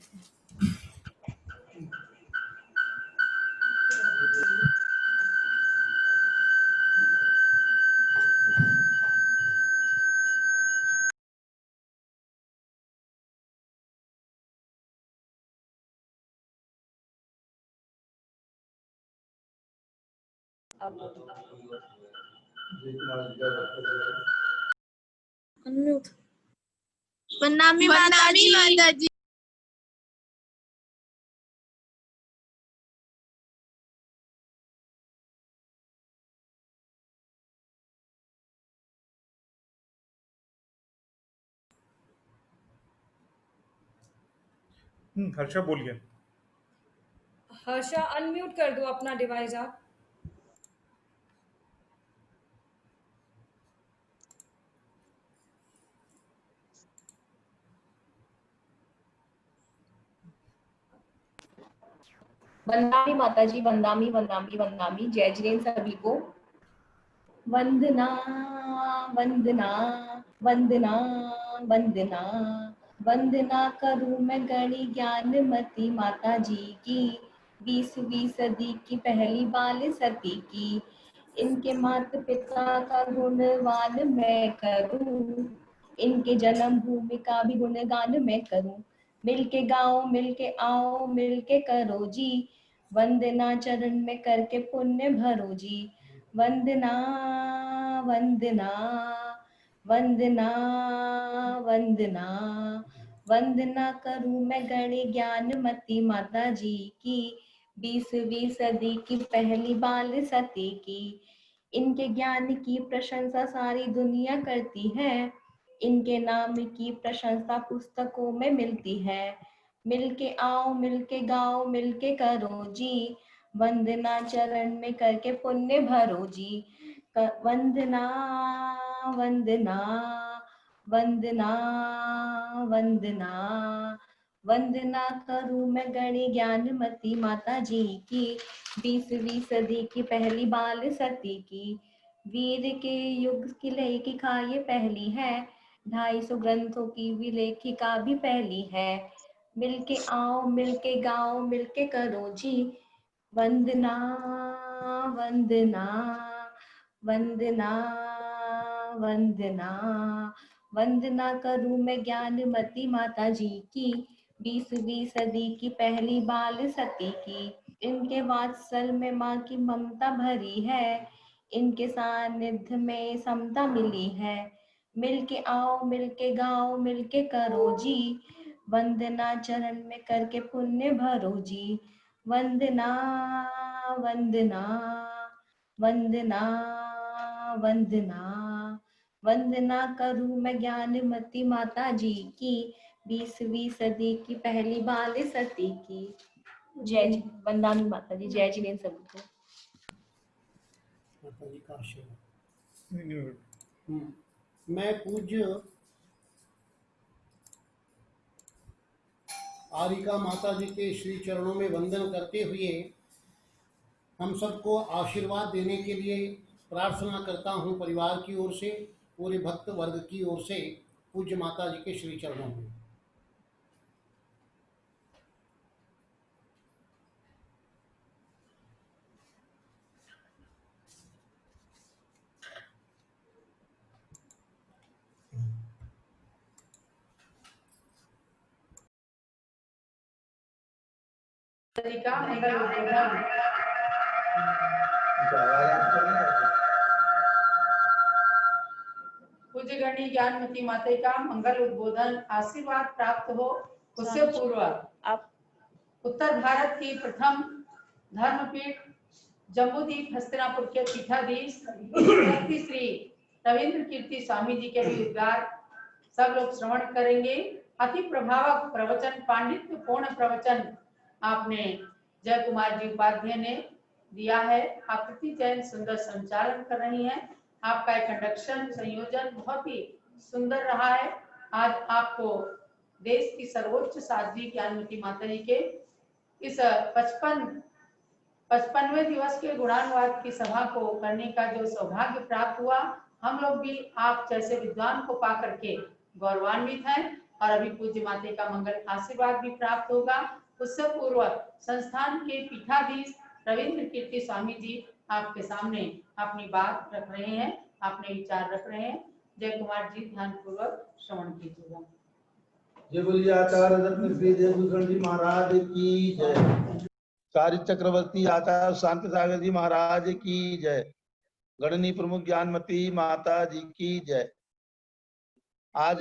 वंदनामी माता जी। हर्षा बोलिए। हर्षा अनम्यूट कर दो अपना डिवाइस आप। वंदामी माता जी, वंदामी वंदामी वंदामी। जय जिनेन्द्र सभी को। वंदना वंदना वंदना वंदना वंदना करूं मैं गणी ज्ञानमती माता जी की, 20वीं सदी की पहली बाल सती की। इनके माता पिता का गुणगान मैं करूं, इनके जन्म भूमि का भी गुणगान मैं करूं। मिलके गाओ, मिलके आओ, मिलके करो जी, वंदना चरण में करके पुण्य भरो जी। वंदना वंदना वंदना वंदना वंदना करूं मैं गणी ज्ञानमती माता जी की, 20वीं सदी की पहली बाल सती की। इनके ज्ञान की प्रशंसा सारी दुनिया करती है, इनके नाम की प्रशंसा पुस्तकों में मिलती है। मिलके आओ, मिलके गाओ, मिलके करो जी, वंदना चरण में करके पुण्य भरो जी। वंदना वंदना वंदना वंदना वंदना करूं मैं गणी ज्ञानमती माता जी की, 20वीं सदी की पहली बाल सती की। वीर के युग की लेखिका ये पहली है, 250 ग्रंथों की विलेखिका भी पहली है। मिलके आओ, मिलके गाओ, मिलके करो जी, वंदना वंदना वंदना वंदना वंदना करूं मैं ज्ञानमती माता जी की, 20वीं सदी की पहली बाल सती की। इनके वात्सल में माँ की ममता भरी है, इनके सानिध्य में समता मिली है। मिलके आओ, मिलके गाओ, मिलके करो जी, वंदना चरण में करके पुण्य भरो जी। वंदना वंदना वंदना वंदना वंदना करूं मैं ज्ञानमती माता जी की, 20वीं सदी की पहली बाल सती की। जय जी। वंदामी माता जी। जय जिनेन्द्र सभी को। माता जी का आशीर्वाद। मैं पूज्य आरिका माता जी के श्री चरणों में वंदन करते हुए हम सबको आशीर्वाद देने के लिए प्रार्थना करता हूँ, परिवार की ओर से, पूरे भक्त वर्ग की ओर से, पूज्य माता जी के श्री चरणों में। जी का मंगल उद्बोधन। पूज्य गणी ज्ञानमती माता का मंगल उद्बोधन आशीर्वाद प्राप्त हो उससे पूर्व आप उत्तर भारत की प्रथम धर्मपीठ जम्बूद्वीप हस्तिनापुर के पीठाधीश व्यक्ति श्री रविंद्र कीर्ति स्वामी जी के भी उद्गार सब लोग श्रवण करेंगे। अति प्रभावक प्रवचन, पांडित्य पूर्ण प्रवचन आपने जय कुमार जी उपाध्याय ने दिया है। आकृति जैन सुंदर संचालन कर रही हैं। आपका एक कंडक्शन संयोजन बहुत ही सुंदर रहा है। आज आपको देश की सर्वोच्च साध्वी ज्ञानमती माता जी के इस 55वें दिवस के गुणानुवाद की सभा को करने का जो सौभाग्य प्राप्त हुआ, हम लोग भी आप जैसे विद्वान को पा करके गौरवान्वित हैं और अभी पूज्य माता का मंगल आशीर्वाद भी प्राप्त होगा। उससे पूर्व संस्थान के पीठाधीश रविंद्र कीर्ति स्वामी जी आपके सामने अपनी बात रख रहे हैं, अपने विचार रख रहे हैं। जय कुमार जी ध्यान पूर्वक श्रवण कीजिएगा। जय बोलिए आचार्य रत्न श्री देवभूषण जी महाराज की जय। चारि चक्रवर्ती आचार्य शांति सागर जी महाराज की जय। गणनी प्रमुख ज्ञानमती माता जी की जय। आज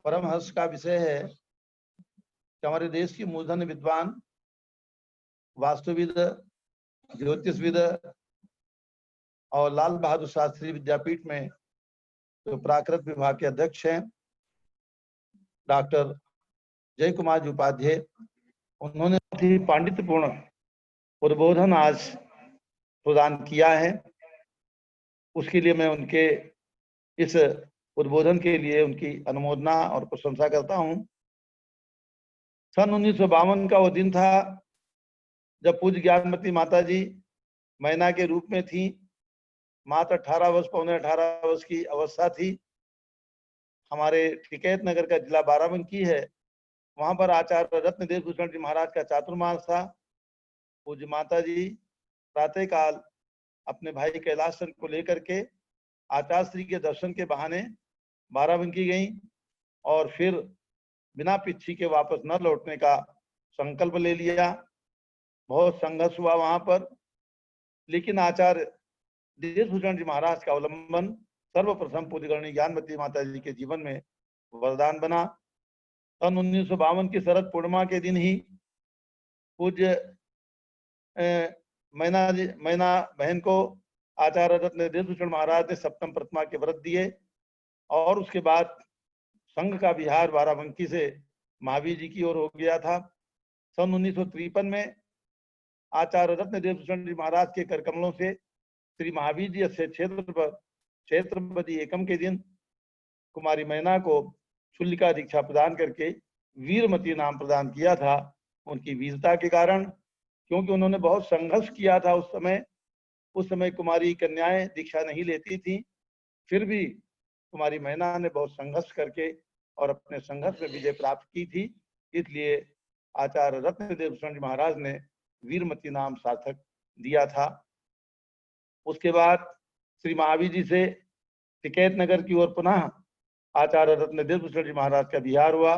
परमहंस का विषय है कि हमारे देश की मूर्धन्य विद्वान, वास्तुविद, ज्योतिषविद और लाल बहादुर शास्त्री विद्यापीठ में जो प्राकृत विभाग के अध्यक्ष हैं डॉक्टर जय कुमार जी उपाध्याय, उन्होंने बहुत ही पांडित्यपूर्ण उद्बोधन आज प्रदान किया है। उसके लिए मैं उनके इस उद्बोधन के लिए उनकी अनुमोदना और प्रशंसा करता हूं। सन 1952 का वो दिन था जब पूज्य ज्ञानमती माता जी मैना के रूप में थी। मात्र 18 वर्ष, पौने 18 वर्ष की अवस्था थी। हमारे टिकैत नगर का जिला बाराबंकी है, वहां पर आचार्य रत्न देवभूषण जी महाराज का चातुर्मास था। पूज्य माता जी प्रातः काल अपने भाई कैलाश चंद्र को लेकर के आचार्य श्री के दर्शन के बहाने बाराबंकी गई और फिर बिना पिच्छी के वापस न लौटने का संकल्प ले लिया। बहुत संघर्ष हुआ वहां पर, लेकिन आचार्य देवभूषण जी महाराज का अवलंबन सर्वप्रथम पूज्य गणनी ज्ञानमती माता जी के जीवन में वरदान बना। सन 1952 की शरद पूर्णिमा के दिन ही पूज्य मैना बहन को आचार्य रत्न देवभूषण महाराज ने सप्तम प्रतिमा के व्रत दिए और उसके बाद संघ का विहार बाराबंकी से महावीर जी की ओर हो गया था। सन 1953 में आचार्य रत्न देवभूषण जी महाराज के करकमलों से श्री महावीर जी से क्षेत्रपति एकम के दिन कुमारी मैना को शुल्लिका दीक्षा प्रदान करके वीरमती नाम प्रदान किया था। उनकी वीरता के कारण, क्योंकि उन्होंने बहुत संघर्ष किया था उस समय कुमारी कन्याएं दीक्षा नहीं लेती थी, फिर भी कुमारी मैना ने बहुत संघर्ष करके और अपने संघर्ष में विजय प्राप्त की थी। इसलिए आचार्य रत्न देवभूषण जी महाराज ने वीरमती नाम सार्थक दिया था। उसके बाद श्री महावीर जी से टिकैत नगर की ओर पुनः आचार्य रत्न देवभूषण जी महाराज का विहार हुआ।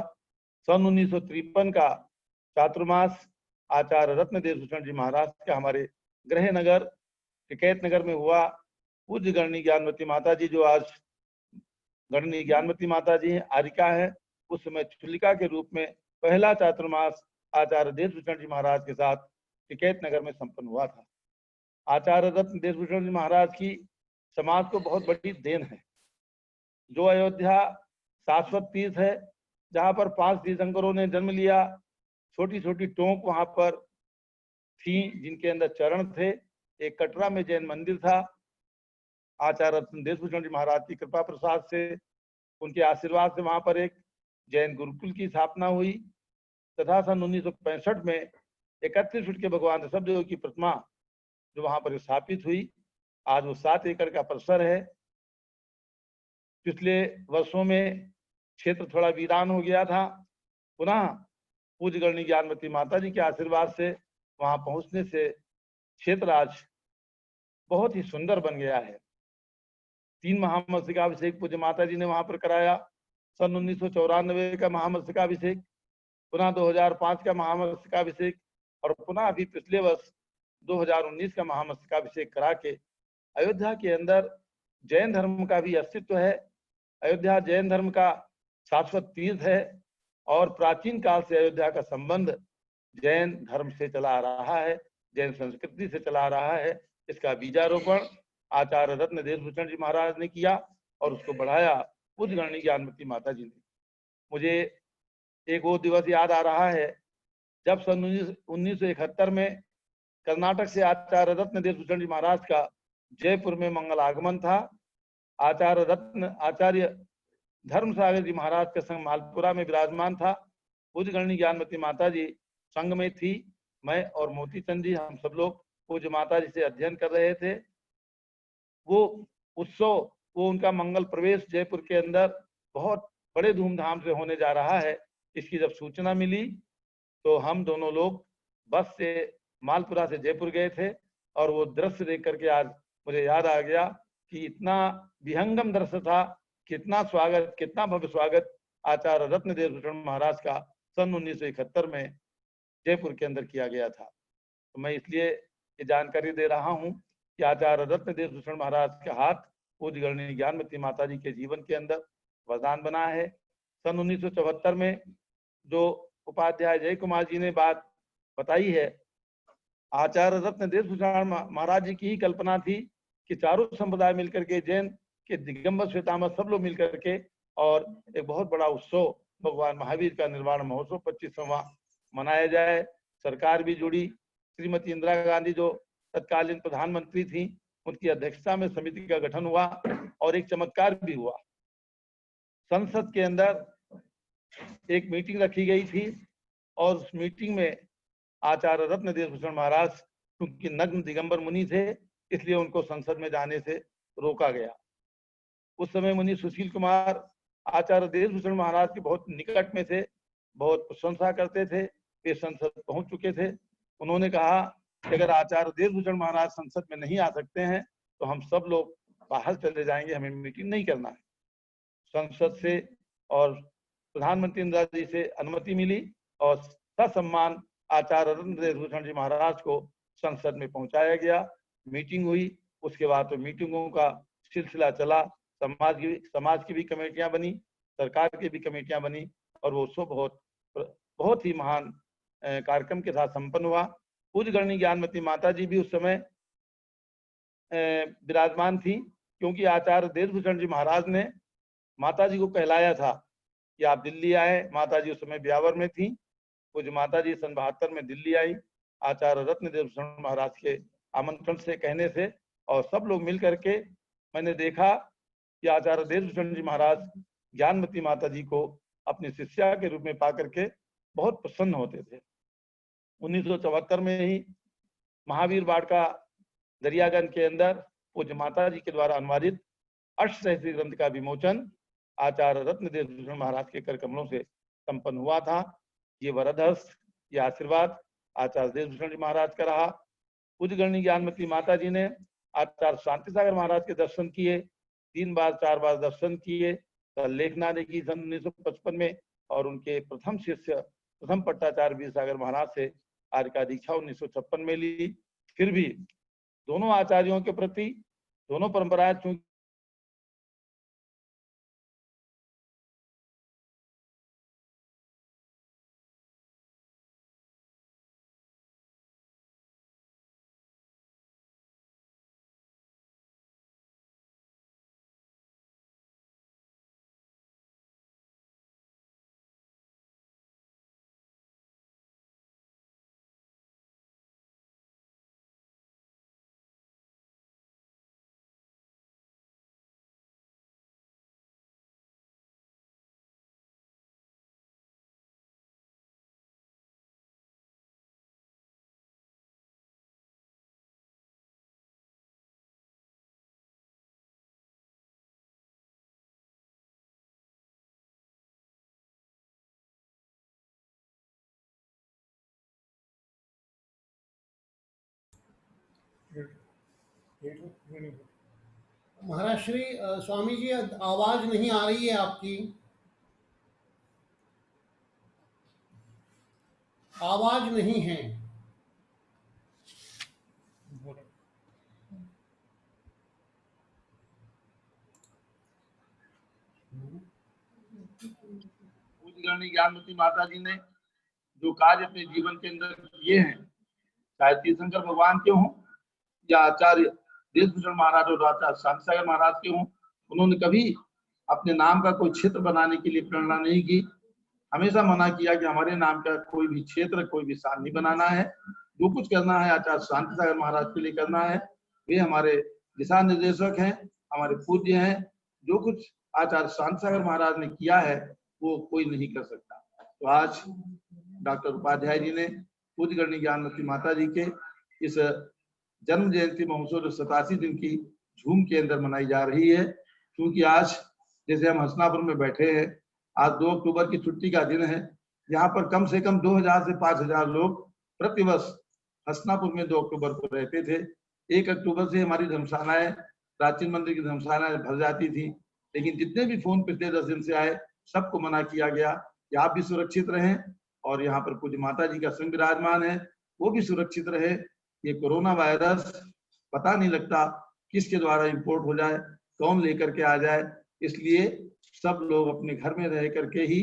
सन 1953 का चातुर्मास आचार्य रत्न देवभूषण जी महाराज का हमारे गृह नगर टिकैत नगर में हुआ। पूज्य गणनी ज्ञानमती माता जी, जो आज गणनी ज्ञानमती माता जी आरिका है, उस समय शुल्लिका के रूप में पहला चातुर्मास आचार्य देवभूषण जी महाराज के साथ टिकैत नगर में संपन्न हुआ था। आचार्य रत्न देवभूषण जी महाराज की समाज को बहुत बड़ी देन है। जो अयोध्या शाश्वत तीर्थ है, जहाँ पर 5 तीर्थंकरों ने जन्म लिया, छोटी छोटी टोंक वहां पर थी जिनके अंदर चरण थे। एक कटरा में जैन मंदिर था। आचार्य रत्न देवभूषण जी महाराज की कृपा प्रसाद से, उनके आशीर्वाद से वहां पर एक जैन गुरुकुल की स्थापना हुई तथा सन 1965 में 31 फीट के भगवान ऋषभदेव की प्रतिमा जो वहां पर स्थापित हुई। आज वो 7 एकड़ का परिसर है। पिछले वर्षों में क्षेत्र थोड़ा वीरान हो गया था। पुनः पूज्य गणनी ज्ञानमती माता जी के आशीर्वाद से वहां पहुंचने से क्षेत्र आज बहुत ही सुंदर बन गया है। 3 महामस्तकाभिषेक पूज्य माता जी ने वहां पर कराया। सन 1994 का महामस्तकाभिषेक पुनः 2005 का महामस्तकाभिषेक और पुनः अभी पिछले वर्ष 2019 का महामस्तकाभिषेक करा के अयोध्या के अंदर जैन धर्म का भी अस्तित्व है। अयोध्या जैन धर्म का शाश्वत तीर्थ है और प्राचीन काल से अयोध्या का संबंध जैन धर्म से चला आ रहा है, जैन संस्कृति से चला आ रहा है। इसका बीजारोपण आचार्य रत्न देशभूषण जी महाराज ने किया और उसको बढ़ाया पूज्य गणनी ज्ञानमती माता जी ने। मुझे एक वो दिवस याद आ रहा है जब सन 1971 में कर्नाटक से आचार्य रत्न देशभूषण जी महाराज का जयपुर में मंगल आगमन था। आचार्य धर्म सागर जी महाराज का संग मालपुरा में विराजमान था। पूज्य गणनी ज्ञानमती माता जी संघ में थी। मैं और मोती चंद जी हम सब लोग पूज्य माता जी से अध्ययन कर रहे थे। वो उत्सव, वो उनका मंगल प्रवेश जयपुर के अंदर बहुत बड़े धूमधाम से होने जा रहा है। इसकी जब सूचना मिली तो हम दोनों लोग बस से मालपुरा से जयपुर गए थे और वो दृश्य देख करके आज मुझे याद आ गया कि इतना विहंगम दृश्य था, कितना स्वागत, कितना भव्य स्वागत आचार्य रत्न देशभूषण महाराज का सन 1971 में जयपुर के अंदर किया गया था। तो मैं इसलिए ये जानकारी दे रहा हूँ कि आचार्य रत्न देशभूषण महाराज के हाथ पूज्य गणनी ज्ञानमती माता जी के जीवन के अंदर वरदान बना है। सन 1974 में जो उपाध्याय जय कुमार जी ने बात बताई है, आचार्य रत्न देशभूषण महाराज जी की ही कल्पना थी कि चारों संप्रदाय मिलकर के, जैन के दिगंबर श्वेतांबर सब लोग मिलकर के और एक बहुत बड़ा उत्सव भगवान महावीर का निर्वाण महोत्सव 25वां मनाया जाए। सरकार भी जुड़ी। श्रीमती इंदिरा गांधी जो तत्कालीन प्रधानमंत्री थी, उनकी अध्यक्षता में समिति का गठन हुआ और एक चमत्कार भी हुआ। संसद के अंदर एक मीटिंग रखी गई थी और उस मीटिंग में आचार्य रत्न देशभूषण महाराज क्योंकि नग्न दिगंबर मुनि थे, इसलिए उनको संसद में जाने से रोका गया। उस समय मुनि सुशील कुमार आचार्य देशभूषण महाराज के बहुत निकट में थे, बहुत प्रशंसा करते थे। वे संसद पहुंच चुके थे। उन्होंने कहा कि अगर आचार्य देशभूषण महाराज संसद में नहीं आ सकते हैं तो हम सब लोग बाहर चले जाएंगे, हमें मीटिंग नहीं करना है। संसद से और प्रधानमंत्री इंदिरा जी से अनुमति मिली और ससम्मान आचार्य रत्न देशभूषण जी महाराज को संसद में पहुंचाया गया। मीटिंग हुई। उसके बाद तो मीटिंगों का सिलसिला चला। समाज की भी कमेटियां बनी, सरकार की भी कमेटियां बनी और वो उत्सव बहुत ही महान कार्यक्रम के साथ संपन्न हुआ। पूज्य गणनी ज्ञानमती माता जी भी उस समय विराजमान थी, क्योंकि आचार्य देशभूषण जी महाराज ने माता जी को कहलाया था कि आप दिल्ली आए। माता जी उस समय ब्यावर में थी। पूज्य माता जी सन 72 में दिल्ली आई आचार्य रत्न देशभूषण महाराज के आमंत्रण से, कहने से, और सब लोग मिल करके मैंने देखा कि आचार्य देशभूषण जी महाराज ज्ञानमती माता जी को अपनी शिष्या के रूप में पा करके बहुत प्रसन्न होते थे। 1974 में ही महावीर बाड़का दरियागंज के अंदर पूज्य माता जी के द्वारा अनुवादित अष्टसहस्री ग्रंथ का विमोचन आचार्य रत्न देशभूषण महाराज के कर कमलों से संपन्न हुआ था। ये वरदहस्त, ये आशीर्वाद आचार्य देशभूषण जी महाराज का रहा। पूज्य गणनी ज्ञानमती माता जी ने आचार्य शांति सागर महाराज के दर्शन किए, 3 बार 4 बार दर्शन किए। लेखना देखी सन 1955 में और उनके प्रथम शिष्य प्रथम पट्टाचार्य वीर सागर महाराज से आर्य का दीक्षा 1956 में ली। फिर भी दोनों आचार्यों के प्रति, दोनों परंपराएं चूंकि महाराज श्री स्वामी जी, आवाज नहीं आ रही है आपकी। आवाज नहीं है। पूज्य ज्ञानमती माता जी ने जो कार्य अपने जीवन के अंदर किए हैं, चाहे तीर्थंकर भगवान के हों या आचार्य देशभूषण महाराज और आचार्य शांति सागर महाराज के हों, उन्होंने कभी अपने नाम का कोई क्षेत्र बनाने के लिए प्रेरणा नहीं की। हमेशा मना किया कि हमारे नाम का कोई भी क्षेत्र, कोई भी स्थान नहीं बनाना है। जो कुछ करना है आचार्य शांति सागर महाराज के लिए करना है। वे हमारे दिशा निर्देशक हैं, हमारे पूज्य हैं। जो कुछ आचार्य शांति सागर महाराज ने किया है वो कोई नहीं कर सकता। तो आज डॉक्टर उपाध्याय जी ने पूज्य गणनी ज्ञानमती माता जी के इस जन्म जयंती महोत्सव 87 दिन की झूम के अंदर मनाई जा रही है। क्योंकि आज जैसे हम हसनापुर में बैठे हैं, आज 2 अक्टूबर की छुट्टी का दिन है। यहाँ पर कम से कम 2000 से 5000 लोग प्रतिवर्ष हसनापुर में 2 अक्टूबर को रहते थे। 1 अक्टूबर से हमारी धर्मशालाएं, प्राचीन मंदिर की धर्मशालाएं भर जाती थी। लेकिन जितने भी फोन पिछले 10 दिन से आए, सबको मना किया गया कि आप भी सुरक्षित रहें और यहाँ पर पूज्य माता जी का संग विराजमान है, वो भी सुरक्षित रहे। ये कोरोना वायरस पता नहीं लगता किसके द्वारा इंपोर्ट हो जाए, कौन लेकर के आ जाए। इसलिए सब लोग अपने घर में रह करके ही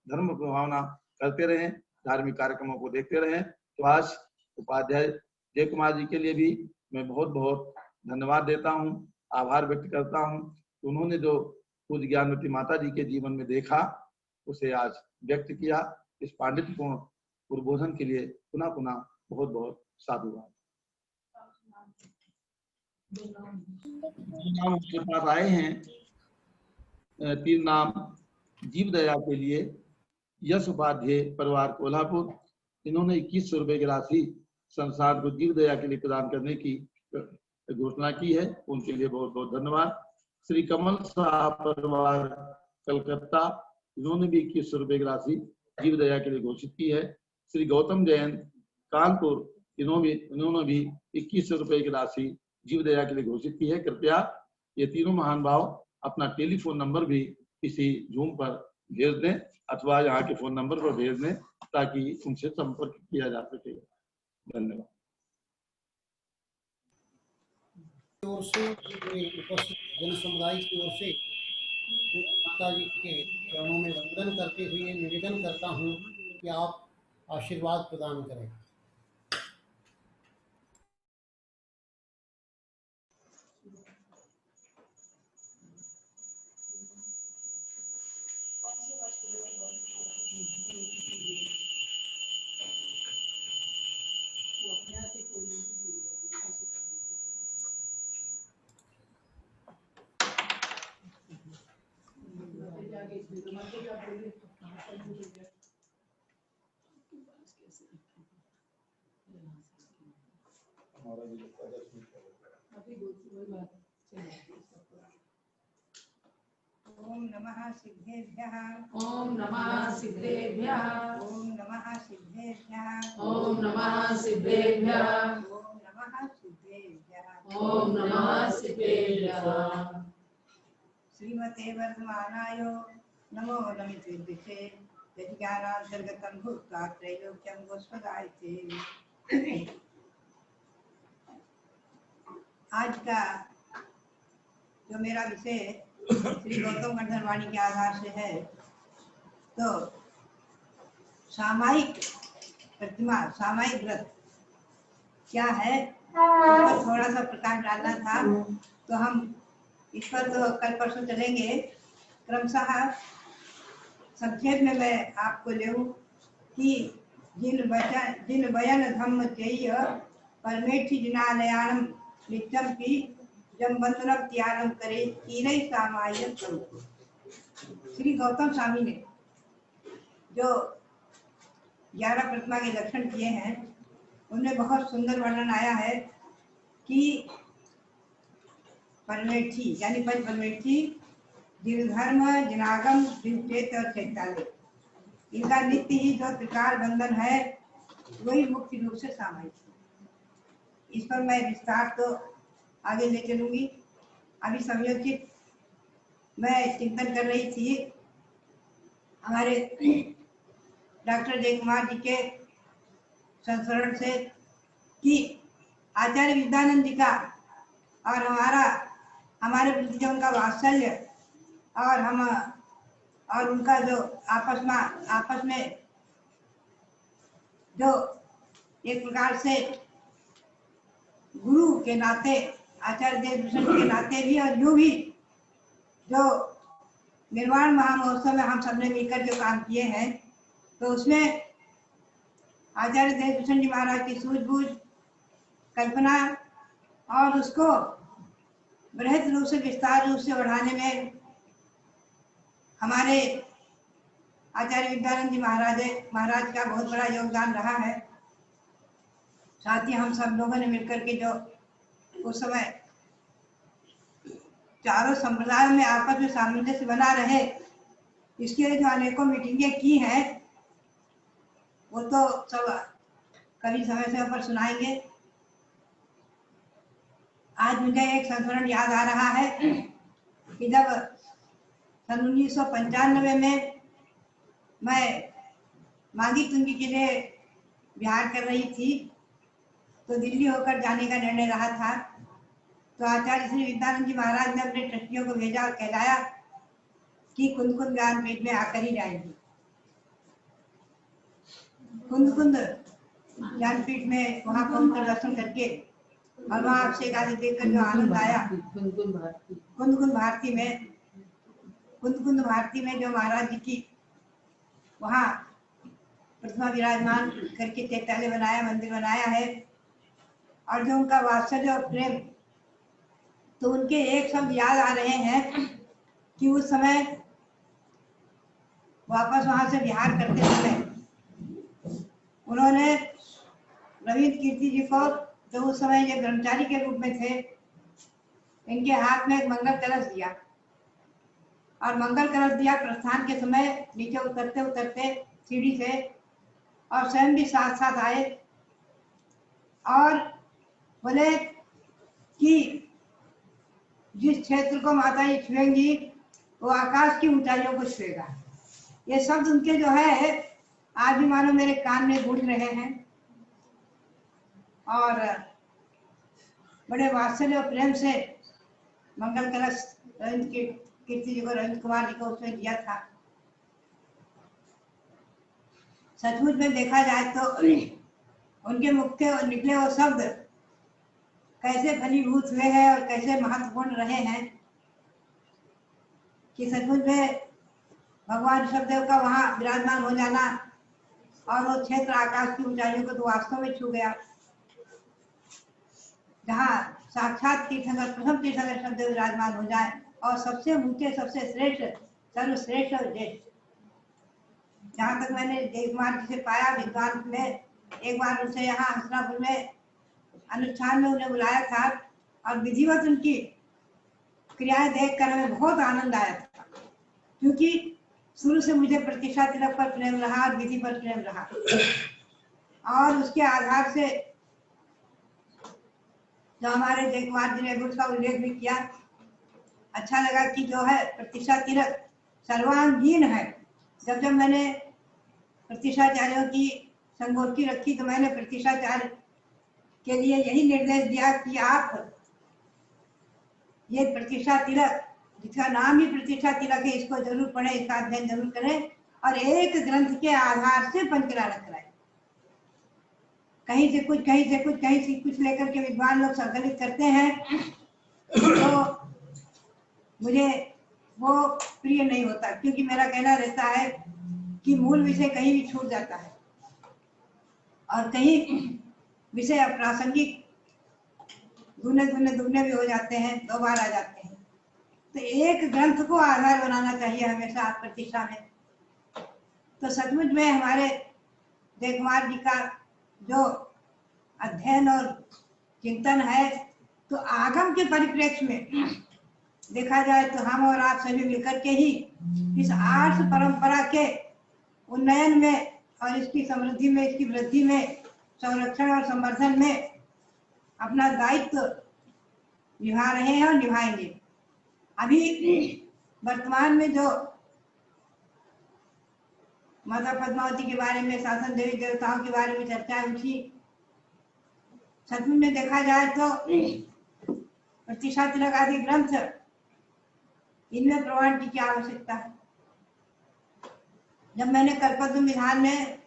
धर्म भावना करते रहें, धार्मिक कार्यक्रमों को देखते रहें। तो आज उपाध्याय जय कुमार जी के लिए भी मैं बहुत बहुत धन्यवाद देता हूँ, आभार व्यक्त करता हूँ। उन्होंने जो पूज्य ज्ञानमती माता जी के जीवन में देखा उसे आज व्यक्त किया। इस पांडित्यपूर्ण उद्बोधन के लिए पुनः पुनः बहुत बहुत साधुवाद। नाम उसके पास आए हैं, 3 नाम जीव दया के लिए। यश उपाध्याय, परिवार कोल्हापुर, इन्होंने 2100 रुपए की राशि संसार को जीव दया के लिए प्रदान करने की घोषणा की है। उनके लिए बहुत बहुत धन्यवाद। श्री कमल साहब, परिवार कलकत्ता, इन्होंने भी 2100 रुपए की राशि जीव दया के लिए घोषित की है। श्री गौतम जैन, कानपुर, इन्होंने भी 2100 रुपए की राशि जीव दया के लिए घोषित की है। कृपया ये तीनों महान भाव अपना टेलीफोन नंबर भी किसी जूम पर भेज दें अथवा यहाँ के फोन नंबर पर भेज दें ताकि उनसे संपर्क किया जा सके। धन्यवाद। ओर से उपस्थित जन समुदाय की ओर से माता जी के चरणों में वंदन करते हुए निवेदन करता हूँ कि आप आशीर्वाद प्रदान करें। ओम नमः सिद्धेभ्यः। ओम नमः सिद्धेभ्यः। ओम नमः सिद्धेभ्यः। ओम नमः सिद्धेभ्यः। ओम नमः सिद्धेभ्यः। ओम नमः सिद्धेभ्यः। श्रीमते वर्धमानाय नमो नमिते यज्ञानांतर्गतं भूत्वा त्रैलोक्यं गोस्पदायते। आज का जो मेरा विषय श्री गौतम गणधर वाणी के आधार से है, तो सामायिक प्रतिमा, सामायिक व्रत क्या है, इस पर थोड़ा सा प्रकाश डालना था। तो हम इस पर तो कल परसों चलेंगे। क्रमशः संक्षेप में मैं आपको ले कि जिन बयन धम्म चेय परमेठी जिनालयानम नित्यम की जब बंधनम त्यागम करे तीनई सामायिक करो। श्री गौतम स्वामी ने जो 11 प्रतिमा के लक्षण किए हैं उनमें बहुत सुंदर वर्णन आया है कि परमेठी यानी पंच परमेठी, जिनधर्म, जिनागम, जिनचेत और चैतालय, इनका नित्य ही जो त्रिकाल बंधन है वही मुख्य रूप से सामायिक है। इस पर मैं विस्तार तो आगे ले चलूंगी। अभी समयोचित मैं चिंतन कर रही थी हमारे डॉक्टर जय कुमार जी के संस्मरण से कि आचार्य विद्यानंद जी का और हमारे प्रति जो उनका वात्सल्य और उनका जो आपस में जो एक प्रकार से गुरु के नाते, आचार्य देवभूषण के नाते भी और यूं भी जो निर्वाण महामहोत्सव में हम सबने मिलकर जो काम किए हैं, तो उसमें आचार्य देवभूषण जी महाराज की सूझबूझ, कल्पना और उसको बृहद रूप से, विस्तार रूप से बढ़ाने में हमारे आचार्य विद्यानंद जी महाराज का बहुत बड़ा योगदान रहा है। साथ ही हम सब लोगों ने मिलकर के जो उस समय चारों संप्रदायों में आपस में सामंजस्य बना रहे, इसके लिए जो अनेकों मीटिंगें की हैं, वो तो सब कभी समय पर सुनाएंगे। आज मुझे एक संस्मरण याद आ रहा है कि जब सन 1995 में मैं मांगी तुंगी के लिए बिहार कर रही थी, तो दिल्ली होकर जाने का निर्णय रहा था। तो आचार्य श्री विद्यानंद जी महाराज ने अपने ट्रस्टियों को भेजा और कहलाया कि कुंद कुंद ज्ञानपीठ में आकर ही जाएंगे। कुंद कुंद ज्ञानपीठ में वहां पहुंचकर दर्शन करके और वहां अभिषेक आदि देखकर जो आनंद आया, कुंद कुंद भारती में जो महाराज जी की वहाँ प्रतिमा विराजमान करके चैत्यालय बनाया, मंदिर बनाया है, और जो उनका वात्सल्य और प्रेम, तो उनके एक शब्द याद आ रहे हैं कि उस समय वापस वहां से बिहार करते समय उन्होंने रविंद्र कीर्ति जी को, जो उस समय ये ब्रह्मचारी के रूप में थे, इनके हाथ में एक मंगल कलश दिया और मंगल कलश दिया प्रस्थान के समय नीचे उतरते उतरते सीढ़ी से, और स्वयं भी साथ साथ आए और बोले कि जिस क्षेत्र को माता जी छुएंगी वो आकाश की ऊंचाइयों को छुएगा। ये शब्द उनके जो है आज भी मानो मेरे कान में गूंज रहे हैं, और बड़े वात्सल्य और प्रेम से मंगल कलश रविंद्र कीर्ति जी को, रविंद्र कुमार जी को उसमें दिया था। सचमुच में देखा जाए तो उनके मुख से निकले वो शब्द कैसे फलीभूत हुए हैं और कैसे महत्वपूर्ण रहे हैं कि सचमुच में भगवान ऋषभदेव का वहाँ विराजमान हो जाना और वो क्षेत्र आकाश की ऊंचाइयों को तो वास्तव में छू गया, जहाँ साक्षात तीर्थंकर, प्रथम तीर्थंकर ऋषभदेव विराजमान हो जाए और सबसे ऊंचे, सबसे श्रेष्ठ, सर्वश्रेष्ठ और ज्येष्ठ। जहाँ तक मैंने देवकुमार जी से पाया विद्वान में, एक बार उनसे यहाँ हंसनापुर में अनुष्ठान में उन्हें बुलाया था और विधिवत उनकी क्रियाएं देखकर हमें बहुत आनंद आया था, क्योंकि शुरू से मुझे प्रतिष्ठा तिलक पर प्रेम रहा और विधि पर प्रेम रहा, और उसके आधार से जो हमारे देवकुमार जी ने उसका उल्लेख भी किया, अच्छा लगा कि जो है प्रतिष्ठा तिलक सर्वांगीण है। जब मैंने प्रतिष्ठाचार्यों की संगोष्ठी रखी तो मैंने प्रतिष्ठाचार्य के लिए यही निर्देश दिया कि आप ये प्रतिष्ठा तिलक, जिसका नाम ही प्रतिष्ठा तिलक है, इसको जरूर पढ़ें, इसका अध्ययन जरूर करें और एक ग्रंथ के आधार से पंचरारक कराएं। कहीं से कुछ, कहीं से कुछ, कहीं से कुछ लेकर के विद्वान लोग संकलित करते हैं, तो मुझे वो प्रिय नहीं होता, क्योंकि मेरा कहना रहता है कि मूल विषय कहीं भी छूट जाता है और कहीं विषय अप्रासंगिक दुगने भी हो जाते हैं, दो बार आ जाते हैं। तो एक ग्रंथ को आधार बनाना चाहिए हमेशा प्रतिष्ठा में। तो सचमुच में हमारे देवकुमार जी का जो अध्ययन और चिंतन है, तो आगम के परिप्रेक्ष्य में देखा जाए तो हम और आप सभी मिलकर के ही इस आर्ष परंपरा के उन्नयन में और इसकी समृद्धि में, इसकी वृद्धि में, संरक्षण और संवर्धन में अपना दायित्व निभा रहे हैं और निभाएंगे। अभी वर्तमान में जो माता पद्मावती के बारे में, शासन देवी देवताओं के बारे में चर्चा उठी। सचमुच में देखा जाए तो प्रतिष्ठा तिलक आदि ग्रंथ, इनमें प्रमाण की क्या आवश्यकता है। जब मैंने कल्पद्रुम विधान में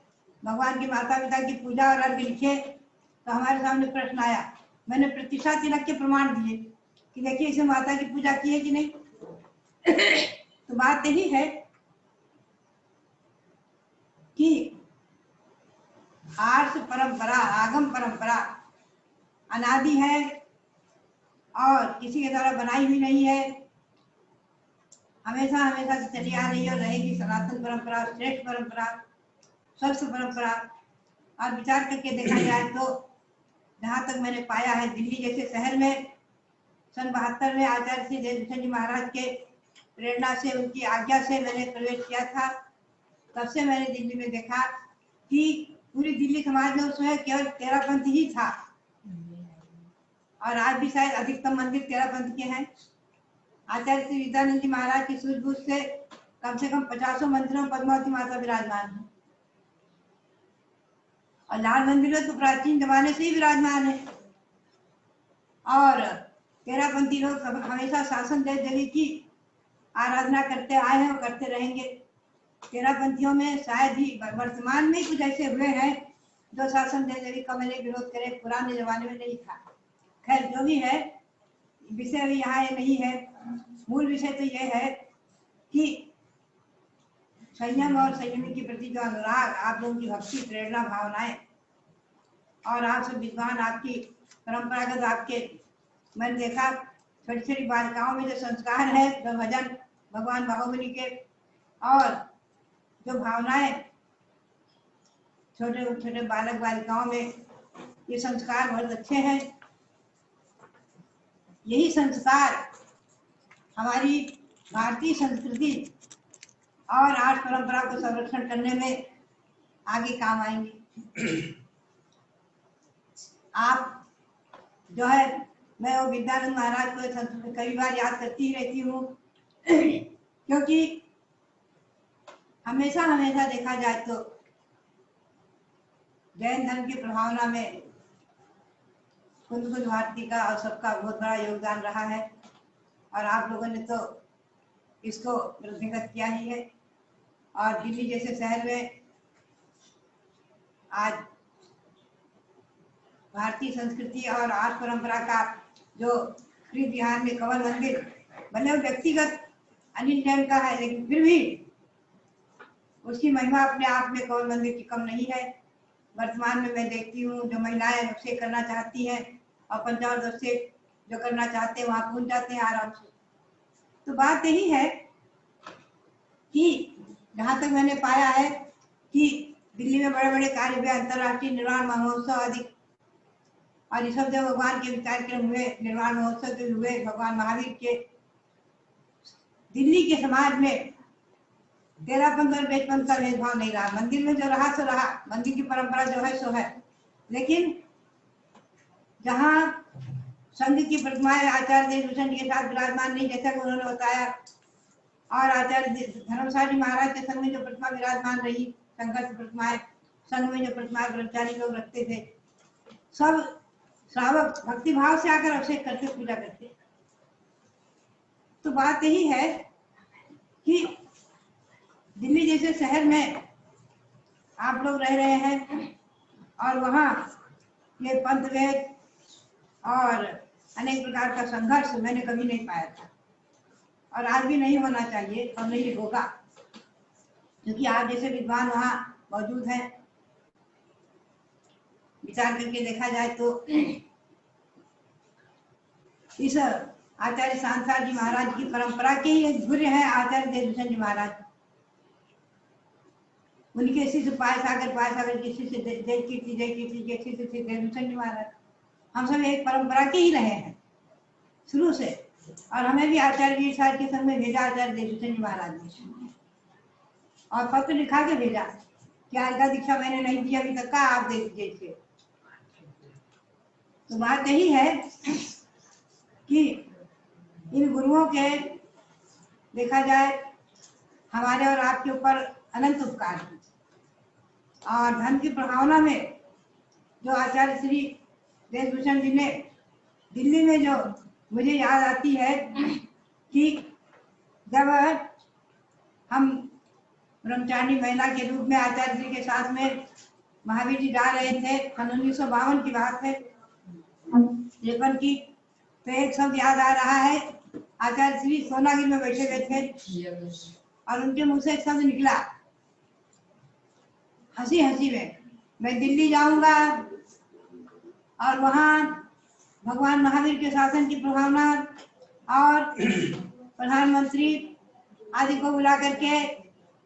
भगवान के माता पिता की पूजा और अर्घ्य लिखे तो हमारे सामने प्रश्न आया। मैंने प्रतिष्ठा तिलक के प्रमाण दिए कि देखिए इसे माता की पूजा की है कि नहीं। तो बात यही है कि आर्ष परंपरा, आगम परंपरा अनादि है और किसी के द्वारा बनाई हुई नहीं है, हमेशा हमेशा से चली आ रही है और रहेगी। सनातन परंपरा, श्रेष्ठ परंपरा, स्वस्थ परंपरा। और विचार करके देखा जाए तो जहाँ तक मैंने पाया है, दिल्ली जैसे शहर में सन 72 में आचार्य श्री देवभूषण जी महाराज के प्रेरणा से, उनकी आज्ञा से मैंने प्रवेश किया था। तब से मैंने दिल्ली में देखा कि पूरी दिल्ली समाज में उस समय केवल 13 पंथ ही था और आज भी शायद अधिकतम मंदिर 13 पंथ के हैं। आचार्य श्री विद्यानंद जी महाराज की सूझबूझ से कम 50 मंदिरों में पद्मावती माता विराजमान है और लाल मंदिर में तो प्राचीन जमाने से ही विराजमान है। और 13 पंथी लोग हमेशा शासन देव देवी की आराधना करते आए हैं और करते रहेंगे। 13 पंथियों में शायद ही वर्तमान में कुछ ऐसे हुए हैं जो शासन देव देवी का मैंने विरोध करे, पुराने जमाने में नहीं था। खैर जो भी है, विषय अभी यहाँ ये नहीं है। मूल विषय तो ये है कि संयम और संयमी के प्रति जो अनुराग, आप लोगों की भक्ति, प्रेरणा, भावनाएं और आप सब विद्वान, आपकी परंपरागत, आपके मैंने देखा छोटी छोटी बालिकाओं में जो संस्कार है, जो भजन भगवान बाहुबली के और जो भावनाएं छोटे छोटे बालक बालिकाओं में, ये संस्कार बहुत अच्छे हैं। यही संस्कार हमारी भारतीय संस्कृति और आर्ट परंपरा को संरक्षण करने में आगे काम आएंगे। आप जो है, मैं वो विद्यानंद महाराज को कई बार याद करती ही रहती हूँ क्योंकि हमेशा हमेशा देखा जाए तो जैन धर्म की प्रभावना में कुंद भारती का और सबका बहुत बड़ा योगदान रहा है और आप लोगों ने तो इसको वृद्धिगत किया ही है। और दिल्ली जैसे शहर में आज भारतीय संस्कृति और आर्ट परंपरा का जो श्री बिहार में कमल मंदिर, भले वो व्यक्तिगत अनिल जैन का है, लेकिन फिर भी उसकी महिमा अपने आप में कमल मंदिर की कम नहीं है। वर्तमान में मैं देखती हूँ जो महिलाएं अभिषेक करना चाहती हैं और पंचामृत अभिषेक जो करना चाहते हैं वहां पहुंच जाते हैं आराम से। तो बात यही है कि जहाँ तक मैंने पाया है कि दिल्ली में बड़े बड़े कार्य हुए, अंतर्राष्ट्रीय निर्वाण महोत्सव आदि, और ये सब जब भगवान के कार्यक्रम हुए, निर्वाण महोत्सव जो हुए भगवान महावीर के, दिल्ली के समाज में 13 पंथ और 20 पंथ का भेदभाव नहीं रहा। मंदिर में जो रहा सो रहा, मंदिर की परंपरा जो है सो है। लेकिन जहाँ संघ की प्रतिमाएं आचार्य देवभूषण जी के साथ विराजमान नहीं, जैसा कि उन्होंने बताया, और आचार्य धर्मशाला जी महाराज के संघ में जो प्रतिमा विराजमान रही, शंकर की प्रतिमाएं, संघ में जो प्रतिमा ब्रह्मचारी लोग रखते थे, सब श्रावक भक्ति भाव से आकर अभिषेक करते, पूजा करते। तो बात यही है कि दिल्ली जैसे शहर में आप लोग रह रहे हैं और वहाँ ये पंथ भेद और अनेक प्रकार का संघर्ष मैंने कभी नहीं पाया था और आज भी नहीं होना चाहिए और नहीं होगा, क्योंकि आप जैसे विद्वान वहाँ मौजूद हैं। विचार करके देखा जाए तो इस आचार्य सांसार जी महाराज की परंपरा के ही गुरु हैं आचार्य देवभूषण जी महाराज। उनके शिष्य पाय सागर किसी से जय कीर्ति के शिष्य से देवभूषण जी महाराज। हम सब एक परंपरा के ही रहे हैं शुरू से, और हमें भी आचार्य वीर साहब के संग में भेजा आचार्य देवभूषण जी महाराज ने, और पत्र लिखा के भेजा कि आज्ञा दीक्षा मैंने नहीं दी अभी तक का, आप दे दीजिए इसे। तो बात यही है कि इन गुरुओं के देखा जाए हमारे और आपके ऊपर अनंत उपकार की। और धर्म की प्रभावना में जो आचार्य श्री देशभूषण जी ने दिल्ली में जो मुझे याद आती है कि जब हम ब्रह्मचारिणी महिला के रूप में आचार्य जी के साथ में महावीर जी जा रहे थे, सन 1952 की बात है, 53 की, तो एक शब्द याद आ रहा है। आचार्य श्री सोनागिर में बैठे हुए थे और उनके मुंह से एक शब्द निकला हंसी हंसी में, मैं दिल्ली जाऊंगा और वहां भगवान महावीर के शासन की प्रभावना और प्रधानमंत्री आदि को बुला करके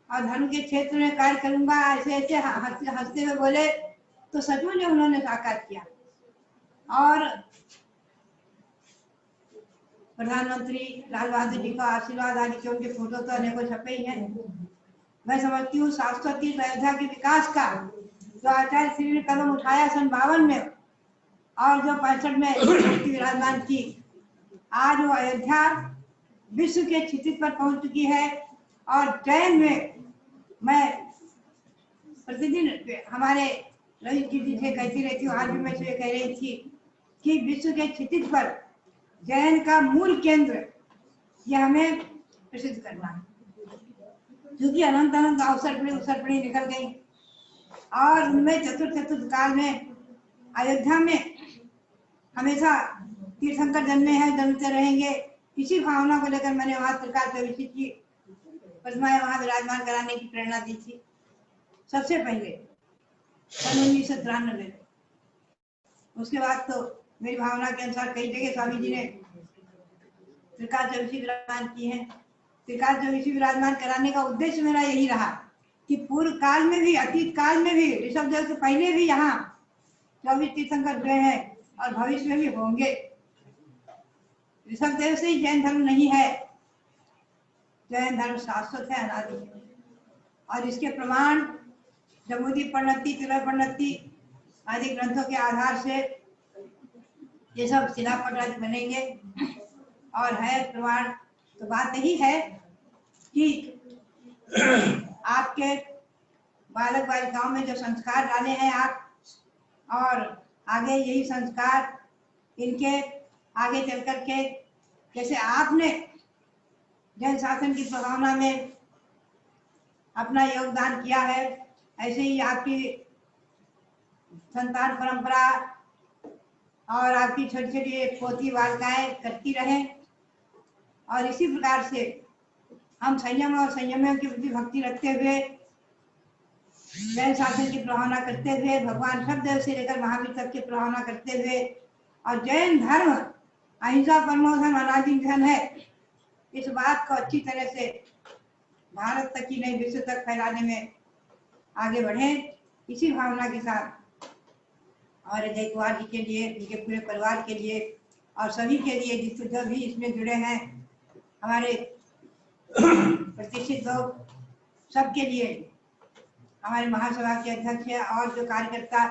और धर्म के क्षेत्र में कार्य करूंगा, ऐसे ऐसे हंसते हुए बोले। तो सचमुच में उन्होंने साकार किया और प्रधानमंत्री लाल बहादुर जी का आशीर्वाद आदि के उनके फोटो तो अनेकों छपे ही हैं। मैं समझती हूँ 730 अयोध्या के विकास का जो आचार्य श्री ने कदम उठाया सन 52 में और जो 65 में मूर्ति विराजमान की, आज वो अयोध्या विश्व के क्षितिज पर पहुंच चुकी है। और जैन में मैं प्रतिदिन हमारे रवि कीर्ति से कहती रहती हूँ, आज भी मैं से कह रही थी कि विश्व के क्षितिज पर जैन का मूल केंद्र यह हमें प्रसिद्ध करना है, क्योंकि अनंत अनंत अवसर पड़ी निकल गई और उनमें चतुर्थ काल में अयोध्या में हमेशा तीर्थंकर जन्मे हैं, जन्मते रहेंगे। इसी भावना को लेकर मैंने वहां सरकार से विशिष्ट की प्रतिमाएं वहां विराजमान कराने की प्रेरणा दी थी सबसे पहले सन 1993 में। उसके बाद तो मेरी भावना के अनुसार कई जगह स्वामी जी ने त्रिकाल चौबीसी विराजमान की है। त्रिकाल चौबीसी विराजमान कराने का उद्देश्य मेरा यही रहा कि पूर्व काल में भी, अतीत काल में भी, ऋषभ देव से पहले भी यहाँ 24 तीर्थंकर हुए हैं और भविष्य में भी होंगे। ऋषभ देव से ही जैन धर्म नहीं है, जैन धर्म शाश्वत है, अनादि है। और इसके प्रमाण जम्बूदीप प्रणति, तिलक प्रणति आदि ग्रंथों के आधार से ये सब शिलापट आज बनेंगे। और है प्रमाण तो बात यही है कि आपके बालक बालिकाओं में जो संस्कार डाले हैं आप, और आगे यही संस्कार इनके आगे चल कर के जैसे आपने जैन शासन की प्रभावना में अपना योगदान किया है, ऐसे ही आपकी संतान परंपरा और आपकी छोटी छोटी पोती बालिकाएं करती रहें। और इसी प्रकार से हम संयम और संयमियों की प्रति भक्ति रखते हुए जैन शासन की प्रभावना करते हुए, भगवान शब्द से लेकर महावीर तक की प्रभावना करते हुए, और जैन धर्म अहिंसा परमो धर्म अनादि धन है, इस बात को अच्छी तरह से भारत तक ही नहीं विश्व तक फैलाने में आगे बढ़े। इसी भावना के साथ और अजय कुमार जी के लिए, उनके पूरे परिवार के लिए और सभी के लिए जिसको जो भी इसमें जुड़े हैं, हमारे प्रतिष्ठित लोग, सबके लिए, हमारे महासभा के अध्यक्ष और जो कार्यकर्ता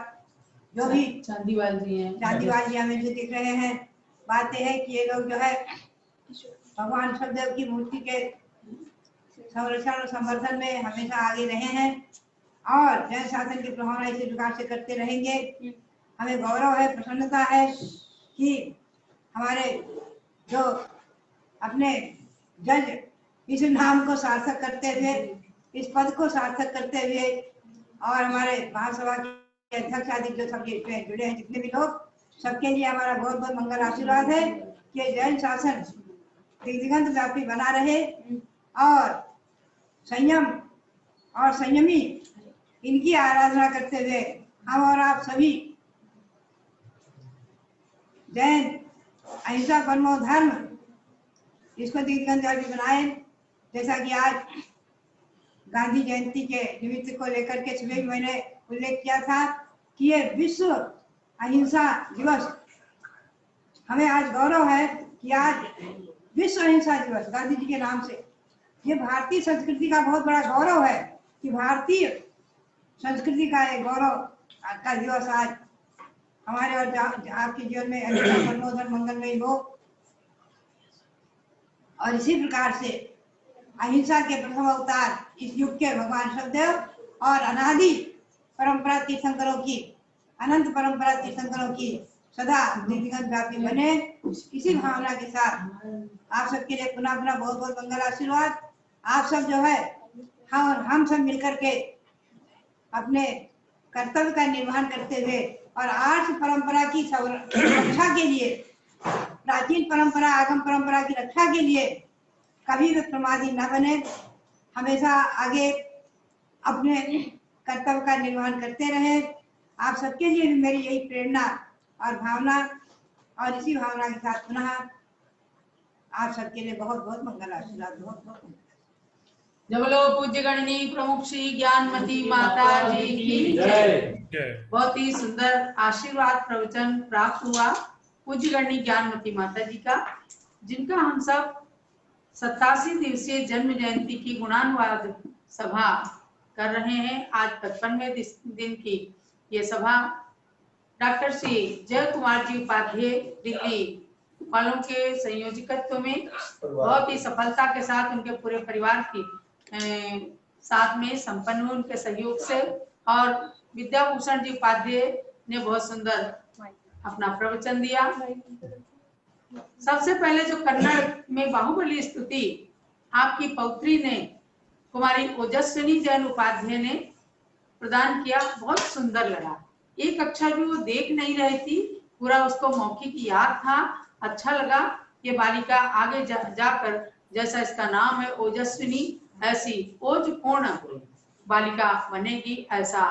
जो भी चांदीवाल जी हैं, चांदीवाल जी हमें जो दिख रहे हैं, बात यह है कि ये लोग जो है भगवान शब्देव की मूर्ति के संरक्षण और संवर्धन में हमेशा आगे रहे हैं और जैन शासन की प्रभावना इसी प्रकार से करते रहेंगे। हमें गौरव है, प्रसन्नता है कि हमारे जो अपने जज इस नाम को सार्थक करते हुए, इस पद को सार्थक करते हुए, और हमारे महासभा के अध्यक्ष आदि जो सब इसमें जुड़े हैं, जितने भी लोग, सबके लिए हमारा बहुत बहुत मंगल आशीर्वाद है कि जैन शासन दिग्दिगंत व्यापी बना रहे और संयम और संयमी इनकी आराधना करते हुए हम और आप सभी जैन अहिंसा परमो धर्म इसको दिग्दिगंत व्यापी बनाए। जैसा कि आज गांधी जयंती के निमित्त को लेकर के सुबह मैंने उल्लेख किया था कि ये विश्व अहिंसा दिवस, हमें आज गौरव है कि आज विश्व अहिंसा दिवस गांधी जी के नाम से, ये भारतीय संस्कृति का बहुत बड़ा गौरव है कि भारतीय संस्कृति का एक गौरव का दिवस आज हमारे और आपके जीवन में परमोधन मंगलमय हो। और इसी प्रकार से अहिंसा के प्रथम अवतार इस युग के भगवान शब्देव और अनादि परंपरा तीर्थंकरों की, अनंत परंपरा तीर्थंकरों की सदा निर्विघ्न व्यापी बने, इसी भावना के साथ आप सबके लिए पुनः पुनः बहुत बहुत मंगल आशीर्वाद। आप सब जो है हम सब मिलकर के अपने कर्तव्य का निर्वहन करते हुए और आर्ष परंपरा की रक्षा के लिए, प्राचीन परंपरा आगम परंपरा की रक्षा के लिए कभी भी प्रमादी न बने, हमेशा आगे अपने कर्तव्य का निर्वहन करते रहे। आप सबके लिए भी मेरी यही प्रेरणा और भावना, और इसी भावना के साथ पुनः आप सबके लिए बहुत बहुत मंगल आशीर्वाद। बहुत बहुत जब बोलो पूज्य गणनी प्रमुख श्री ज्ञानमती माता जी की जय। बहुत ही सुंदर आशीर्वाद प्रवचन प्राप्त हुआ पूज्य गणनी ज्ञानमती माता जी का, जिनका हम सब 87 दिवसीय जन्म जयंती की गुणानुवाद सभा कर रहे हैं। आज 55वें दिन की ये सभा डॉक्टर श्री जय कुमार जी उपाध्याय दिल्ली वालों के संयोजकत्व में बहुत ही सफलता के साथ उनके पूरे परिवार की साथ में संपन्न हुए, उनके सहयोग से। और विद्याभूषण जी उपाध्याय ने बहुत सुंदर अपना प्रवचन दिया। सबसे पहले जो कन्नड़ में बाहुबली स्तुति आपकी पौत्री ने, कुमारी ओजस्विनी जैन उपाध्याय ने प्रदान किया, बहुत सुंदर लगा। एक अक्षर भी वो देख नहीं रही थी, पूरा उसको मौखिक याद था, अच्छा लगा। ये बालिका आगे जाकर जैसा इसका नाम है ओजस्विनी, ऐसी ओजपूर्ण बालिका बनेगी, ऐसा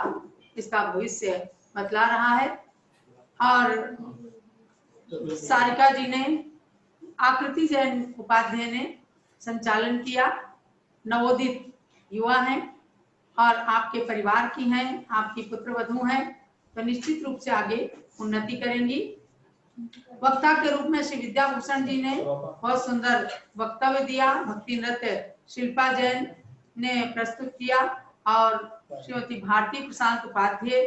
इसका भविष्य बतला रहा है। और सारिका जी ने, आकृति जैन उपाध्याय ने संचालन किया। नवोदित युवा हैं और आपके परिवार की हैं, आपकी पुत्रवधू हैं, तो निश्चित रूप से आगे उन्नति करेंगी। वक्ता के रूप में श्री विद्याभूषण जी ने बहुत सुंदर वक्तव्य दिया। भक्ति नृत्य शिल्पा जैन ने प्रस्तुत किया और श्रीमती भारती प्रशांत उपाध्याय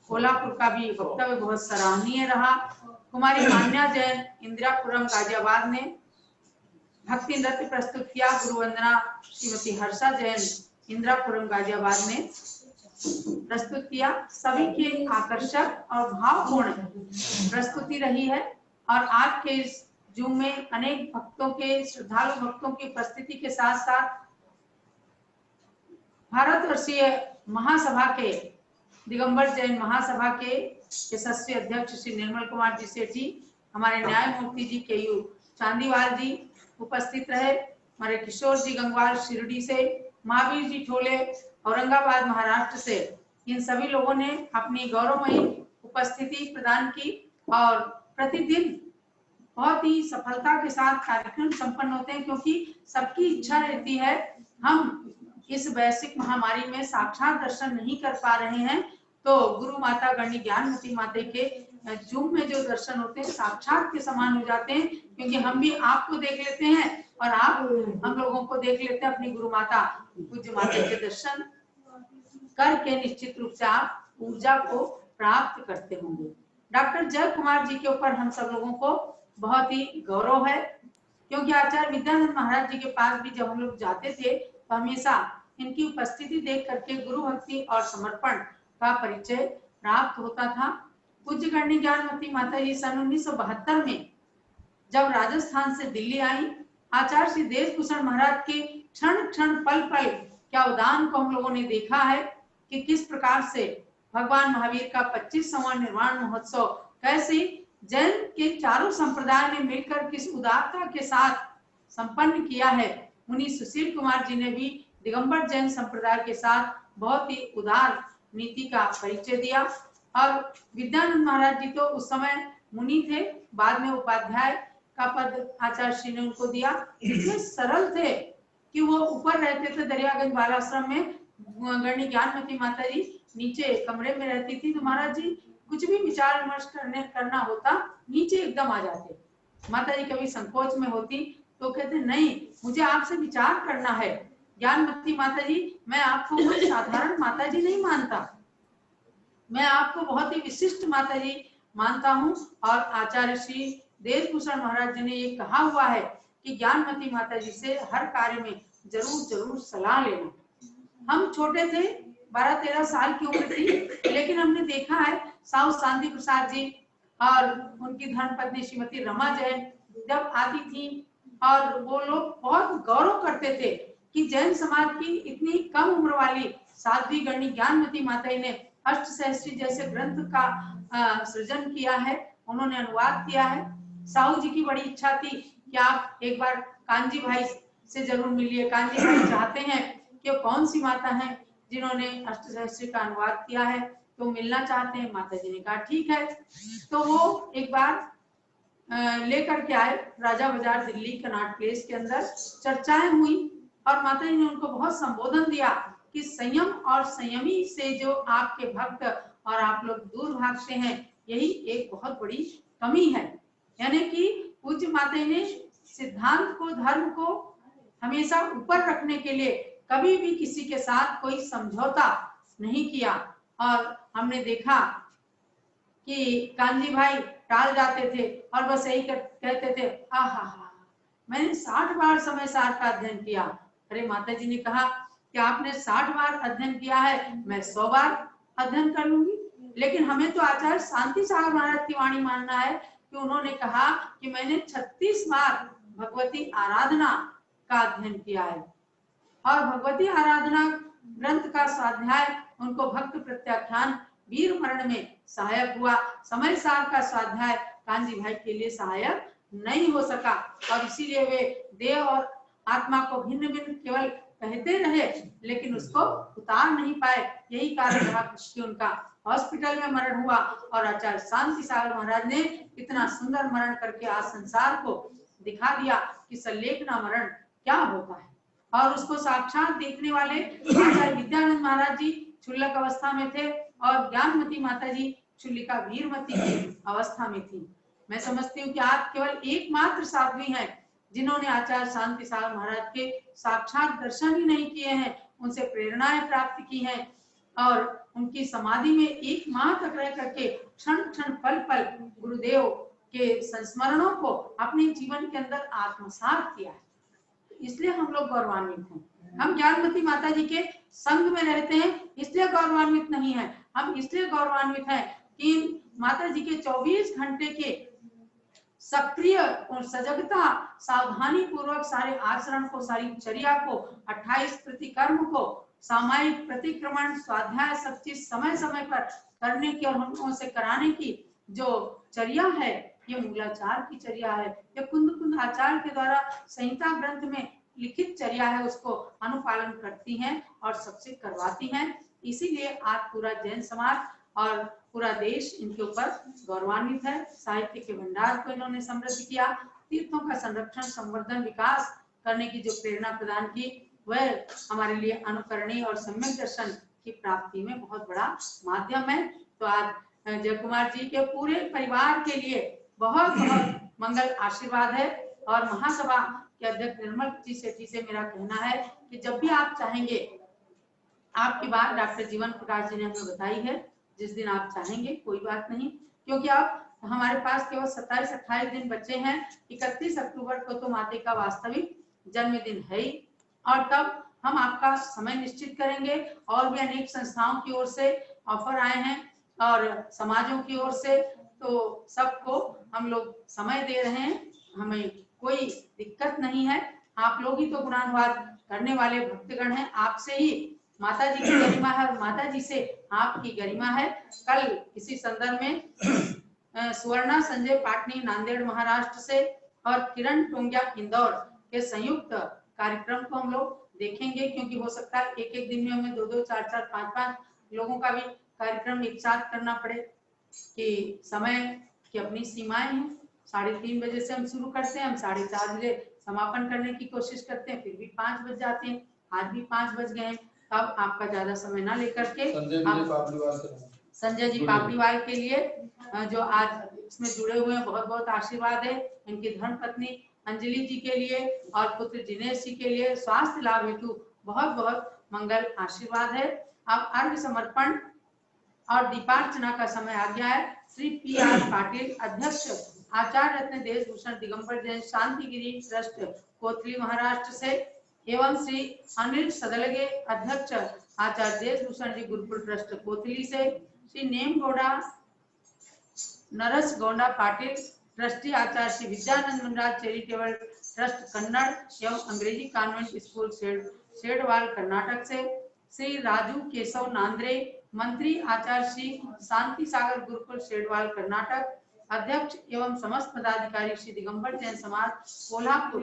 कोल्हापुर का भी वक्तव्य बहुत सराहनीय रहा। कुमारी मान्या जैन इंदिरापुरम गाजियाबाद ने भक्ति नृत्य प्रस्तुत किया। गुरु वंदना श्रीमती हर्षा जैन इंदिरापुरम गाजियाबाद ने प्रस्तुत किया। सभी की आकर्षक और भावपूर्ण प्रस्तुति रही है। और आज के इस जूम में अनेक भक्तों के, श्रद्धालु भक्तों की उपस्थिति के साथ साथ भारतवर्षीय महासभा के, दिगंबर जैन महासभा के यशस्वी अध्यक्ष श्री निर्मल कुमार जी सेठी, हमारे न्यायमूर्ति जी केयू चांदीवाल जी उपस्थित रहे, हमारे किशोर जी गंगवाल शिरडी से, महावीर जी ठोले औरंगाबाद महाराष्ट्र से। इन सभी लोगों ने अपनी गौरवमयी उपस्थिति प्रदान की और प्रतिदिन बहुत ही सफलता के साथ कार्यक्रम संपन्न होते हैं, क्योंकि सबकी इच्छा रहती है हम इस वैश्विक महामारी में साक्षात दर्शन नहीं कर पा रहे हैं, तो गुरु माता गणनी ज्ञानमती माता के जूम में जो दर्शन होते हैं साक्षात के समान हो जाते हैं, क्योंकि हम भी आपको देख लेते हैं और आप हम लोगों को देख लेते हैं। अपनी गुरु माता पूज्य माता के दर्शन करके निश्चित रूप से आप ऊर्जा को प्राप्त करते होंगे। डॉक्टर जय कुमार जी के ऊपर हम सब लोगों को बहुत ही गौरव है, क्योंकि आचार्य विद्यानंद महाराज जी के पास भी जब हम लोग जाते थे तो हमेशा इनकी उपस्थिति देख करके गुरु भक्ति और समर्पण का परिचय प्राप्त होता था। पूज्य गणनी ज्ञानमती माता जी सन 1972 में जब राजस्थान से दिल्ली आई, आचार्य श्री देशभूषण महाराज के क्षण क्षण पल पल के अवदान को हम लोगों ने देखा है कि किस प्रकार से भगवान महावीर का 25वां निर्वाण महोत्सव कैसे जैन के चारों संप्रदाय ने मिलकर किस उदारता के साथ संपन्न किया है। मुनि सुशील कुमार जी ने भी दिगंबर जैन संप्रदाय के साथ बहुत ही उदार नीति का परिचय दिया। और विद्यानंद महाराज जी तो उस समय मुनि थे, बाद में उपाध्याय का पद आचार्य श्री ने उनको दिया। इतने सरल थे कि वो ऊपर रहते थे दरियागंज बालाश्रम में, गणनी ज्ञानमती माता जी नीचे कमरे में रहती थी, तो महाराज जी कुछ भी विचार विमर्श करना होता नीचे एकदम आ जाते। माता जी कभी संकोच में होती तो कहते नहीं, मुझे आपसे विचार करना है। ज्ञानमती माता जी, मैं आपको कोई साधारण माता जी नहीं मानता, मैं आपको बहुत ही विशिष्ट माता जी मानता हूँ। और आचार्य श्री देशभूषण महाराज जी ने ये कहा हुआ है कि ज्ञानमती माता जी से हर कार्य में जरूर जरूर सलाह लेना। हम छोटे थे, 12-13 साल की उम्र थी, लेकिन हमने देखा है साहु शांति प्रसाद जी और उनकी धर्मपत्नी श्रीमती रमा जैन जब आती थी, और वो लोग बहुत गौरव करते थे कि जैन समाज की इतनी कम उम्र वाली साध्वी गणी ज्ञानमती माता ने अष्टसहस्त्री जैसे ग्रंथ का सृजन किया है, उन्होंने अनुवाद किया है। साहू जी की बड़ी इच्छा थी कि आप एक बार कांजी भाई से जरूर मिलिए। कांजी भाई चाहते हैं कि वो कौन सी माता है जिन्होंने अष्टसहस्त्री का अनुवाद किया है, तो मिलना चाहते हैं। माता जी ने कहा ठीक है। तो वो एक बार लेकर के आए राजा बाजार दिल्ली कनॉट प्लेस के अंदर, चर्चाएं हुई और माता जी ने उनको बहुत संबोधन दिया कि संयम और संयमी से जो आपके भक्त और आप लोग दूर भागते हैं, यही एक बहुत बड़ी कमी है। यानी कि पूज्य माता जी ने सिद्धांत को, धर्म को हमेशा ऊपर रखने के लिए कभी भी किसी के साथ कोई समझौता नहीं किया। और हमने देखा कि कांजी भाई टाल जाते थे और बस यही कहते थे, आहा मैंने 60 बार समय सार का अध्ययन किया। अरे माता जी ने कहा कि आपने 60 बार अध्ययन किया है, मैं 100 बार अध्ययन कर लूंगी। लेकिन हमें तो आचार्य शांति सागर महाराज की वाणी मानना है कि उन्होंने कहा कि मैंने 36 बार भगवती आराधना का अध्ययन किया है, और भगवती आराधना ग्रंथ का स्वाध्याय उनको भक्त प्रत्याख्यान वीर मरण में सहायक हुआ। समय सार का स्वाध्याय कांजी भाई के लिए सहायक नहीं हो सका, और इसीलिए वे देह और आत्मा को भिन्न भिन्न केवल कहते रहे, लेकिन उसको उतार नहीं पाए। यही कारण रहा कि उनका हॉस्पिटल में मरण हुआ, और आचार्य शांति सागर महाराज ने इतना सुंदर मरण करके आज संसार को दिखा दिया कि सल्लेखना मरण क्या होता है। और उसको साक्षात देखने वाले आचार्य विद्यानंद महाराज जी क्षुल्लक अवस्था में थे, और ज्ञानमती माता जी क्षुल्लिका वीरमती की अवस्था में थी। मैं समझती हूँ कि आप केवल एकमात्र साध्वी हैं जिन्होंने आचार्य शांति सागर महाराज के साक्षात दर्शन ही नहीं किए हैं, उनसे प्रेरणाएं प्राप्त की हैं, और उनकी समाधि में 1 माह तक रह करके क्षण क्षण पल पल गुरुदेव के संस्मरणों को अपने जीवन के अंदर आत्मसात किया है। इसलिए हम लोग गौरवान्वित हैं। हम ज्ञानमती माता जी के संग में रहते हैं इसलिए गौरवान्वित नहीं है, हम इसलिए गौरवान्वित हैं कि माता जी के 24 घंटे के सक्रिय और सजगता, सावधानी पूर्वक सारे आचरण को, सारी चर्या को, 28 प्रतिकर्म को, सामायिक प्रतिक्रमण, स्वाध्याय, सब चीज समय समय पर करने की और हम लोगों से कराने की जो चर्या है, ये मूलाचार की चर्या है। ये कुंद कुंद आचार्य के द्वारा संहिता ग्रंथ में लिखित चर्या है, उसको अनुपालन करती हैं और सबसे करवाती हैं। इसीलिए आज पूरा जैन समाज और पूरा देश इनके ऊपर गौरवान्वित है। साहित्य के भंडार को इन्होंने समृद्ध किया, तीर्थों का संरक्षण, संवर्धन, विकास करने की जो प्रेरणा प्रदान की, वह हमारे लिए अनुकरणीय और सम्यक दर्शन की प्राप्ति में बहुत बड़ा माध्यम है। तो आज जय कुमार जी के पूरे परिवार के लिए बहुत बहुत मंगल आशीर्वाद है। और महासभा के अध्यक्ष निर्मल जी सेठी से मेरा कहना है कि जब भी आप चाहेंगे, आपकी बात डॉक्टर जीवन प्रकाश जी ने हमें बताई है, जिस दिन आप चाहेंगे कोई बात नहीं, क्योंकि आप हमारे पास केवल 27-28 दिन बचे हैं। 31 अक्टूबर को तो माता का वास्तविक जन्मदिन है ही, और तब हम आपका समय निश्चित करेंगे। और भी अनेक संस्थाओं की ओर से ऑफर आए हैं और समाजों की ओर से, तो सबको हम लोग समय दे रहे हैं, हमें कोई दिक्कत नहीं है। आप लोग ही तो गुणानुवाद करने वाले भक्तगण हैं, आपसे ही माता जी की गरिमा है और माता जी से आपकी गरिमा है। कल इसी संदर्भ में सुवर्णा संजय पाटनी नांदेड़ महाराष्ट्र से और किरण टोंगिया इंदौर के संयुक्त कार्यक्रम को हम लोग देखेंगे, क्योंकि हो सकता है एक एक दिन में हमें 2-2, 4-4, 5-5 लोगों का भी कार्यक्रम एक साथ करना पड़े, कि समय की अपनी सीमाएं हैं। 3:30 बजे से हम शुरू करते हैं, हम 4:30 बजे समापन करने की कोशिश करते हैं, फिर भी 5 बज जाते हैं। आज भी 5 बज गए हैं। अब आपका ज्यादा समय ना लेकर के संजय जी पापड़ीवाल के लिए जो आज इसमें जुड़े हुए हैं, बहुत बहुत आशीर्वाद है। इनकी धर्मपत्नी अंजलि जी के लिए और पुत्र दिनेश जी के लिए स्वास्थ्य लाभ हेतु बहुत बहुत मंगल आशीर्वाद है। अब अर्घ समर्पण और दीपार्चना का समय आ गया है। श्री PR पाटिल अध्यक्ष आचार्य रत्न देश भूषण दिगंबर जैन शांतिगिरी ट्रस्ट कोथली महाराष्ट्र से एवं श्री अनिल सदलगे अध्यक्ष आचार्य देशभूषण जी गुरुकुल ट्रस्ट कोतली से, Shri Nem Gowda Naras Gonda Patil trustee Acharya Shri Vidyanand Manraj charitable trust Kannada एवं अंग्रेजी कॉन्वेंट स्कूल शेडवाल कर्नाटक से, श्री राजू केशव नांद्रे मंत्री आचार्य श्री शांति सागर गुरुकुल शेडवाल कर्नाटक अध्यक्ष एवं समस्त पदाधिकारी श्री दिगंबर जैन समाज कोल्हापुर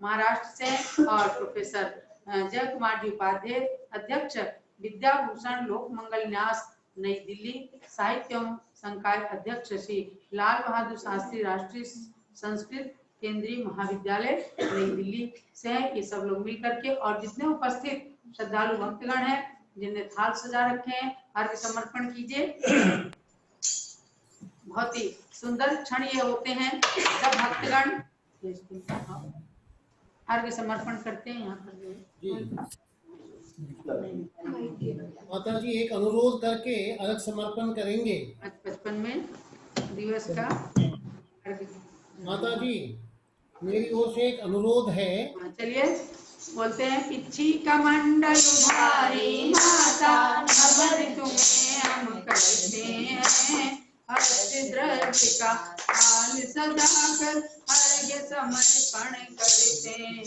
महाराष्ट्र से, और प्रोफेसर जय कुमार जी उपाध्याय अध्यक्ष विद्याभूषण लोक मंगल न्यास नई दिल्ली, साहित्य एवं संकाय अध्यक्ष श्री लाल बहादुर शास्त्री राष्ट्रीय संस्कृत केंद्रीय महाविद्यालय नई दिल्ली से हैं। ये सब लोग मिलकर के, और जितने उपस्थित श्रद्धालु भक्तगण हैं जिनने थाल सजा रखे हैं, अर्घ्य समर्पण कीजिए। बहुत ही सुंदर क्षण ये होते हैं जब भक्तगण अर्घ्य समर्पण करते हैं। यहाँ पर माता जी एक अनुरोध करके अर्घ्य समर्पण करेंगे। 55वें दिवस का माता जी मेरी ओर से एक अनुरोध है। चलिए बोलते हैं। पिछी का मंडल भारी माता खबर तुम्हें हम करते हैं, द्रव्य का हाल सजाकर अर्घ्य समर्पण करते हैं।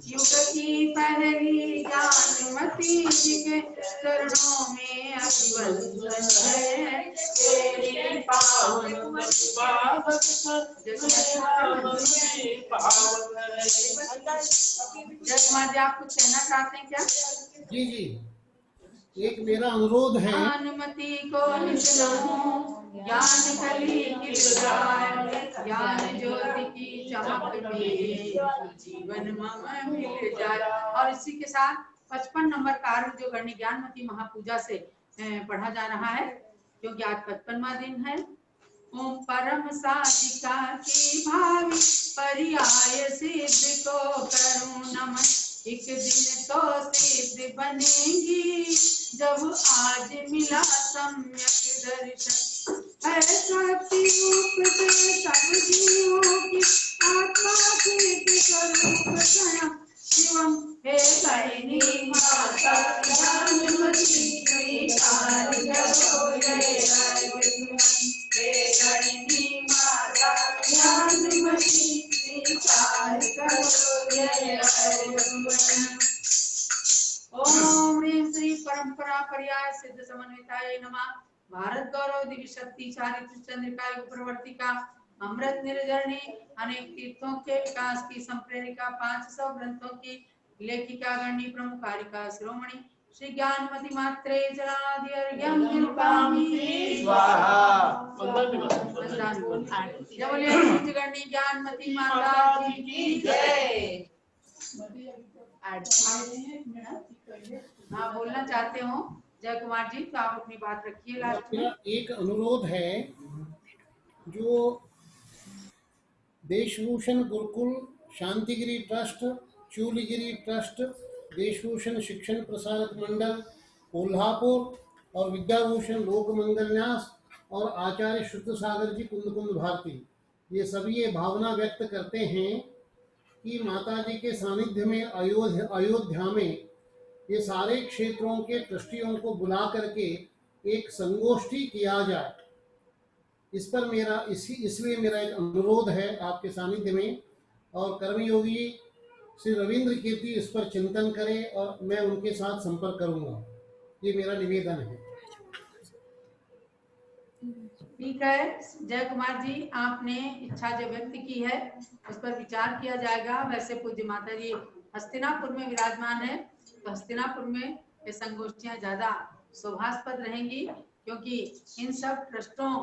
युग की पहली जानमती जी के चरणों में अभिवंदन है, तेरी पावन जगमा जी आप कुछ कहना चाहते हैं क्या? जी जी एक मेरा अनुरोध है। अनुमति को ज्ञान कली की ज्ञान ज्योति की चमक में जीवन मम मिल जाए। और इसी के साथ 55 नंबर कार्य जो गणनी ज्ञानमती महापूजा से पढ़ा जा रहा है, क्योंकि आज 55वां दिन है। ओम परम साधिका की भावी पर्याय सिद्ध को करूं नमन, एक दिन तो सिद्ध बनेगी जब आज मिला सम्यक दर्शन। है शक्ति रूप से सब जीवों की आत्मा सिद्ध स्वरूप स्वयं शिवम। हे गणनी माता ज्ञानमती स्वीकार करो जय हे गणनी माता ज्ञानमती स्वीकार करो जय। ओम ह्रीं श्री परंपरा पर्याय सिद्ध समन्विताय नमः। भारत गौरव दिव्य शक्ति चारित्र चंद्रिका युग प्रवर्तिका अमृत निर्जरणी अनेक तीर्थों के विकास की संप्रेरिका 500 ग्रंथों की लेखिका गणनी प्रमुखारिका शिरोमणि श्री ज्ञानमती मात्रे जलाधिर्घ्यं निरुपामि स्वाहा। जय बोलिए गणनी ज्ञानमती माता की जय। हाँ बोलना चाहते हो जय कुमार जी तो आप अपनी बात रखिए लास्ट में। एक अनुरोध है, जो देशभूषण गुरुकुल शांतिगिरी ट्रस्ट, चूलीगिरी ट्रस्ट, देशभूषण शिक्षण प्रसारक मंडल कोल्हापुर और विद्याभूषण लोक मंगल न्यास और आचार्य शुद्ध सागर जी कुंद भारती, ये सभी ये भावना व्यक्त करते हैं कि माता जी के सानिध्य में अयोध्या में ये सारे क्षेत्रों के ट्रस्टियों को बुला करके एक संगोष्ठी किया जाए। इस पर मेरा इसलिए मेरा एक अनुरोध है आपके सानिध्य में, और कर्मयोगी श्री रविंद्र कीर्ति इस पर चिंतन करें और मैं उनके साथ संपर्क करूंगा, ये मेरा निवेदन है। ठीक है जय कुमार जी, आपने इच्छा जो व्यक्त की है उस पर विचार किया जाएगा। वैसे पूज्य माता जी हस्तिनापुर में विराजमान है, तो हस्तिनापुर में ये संगोष्ठियां ज्यादा शोभास्पद रहेंगी, क्योंकि इन सब ट्रस्टों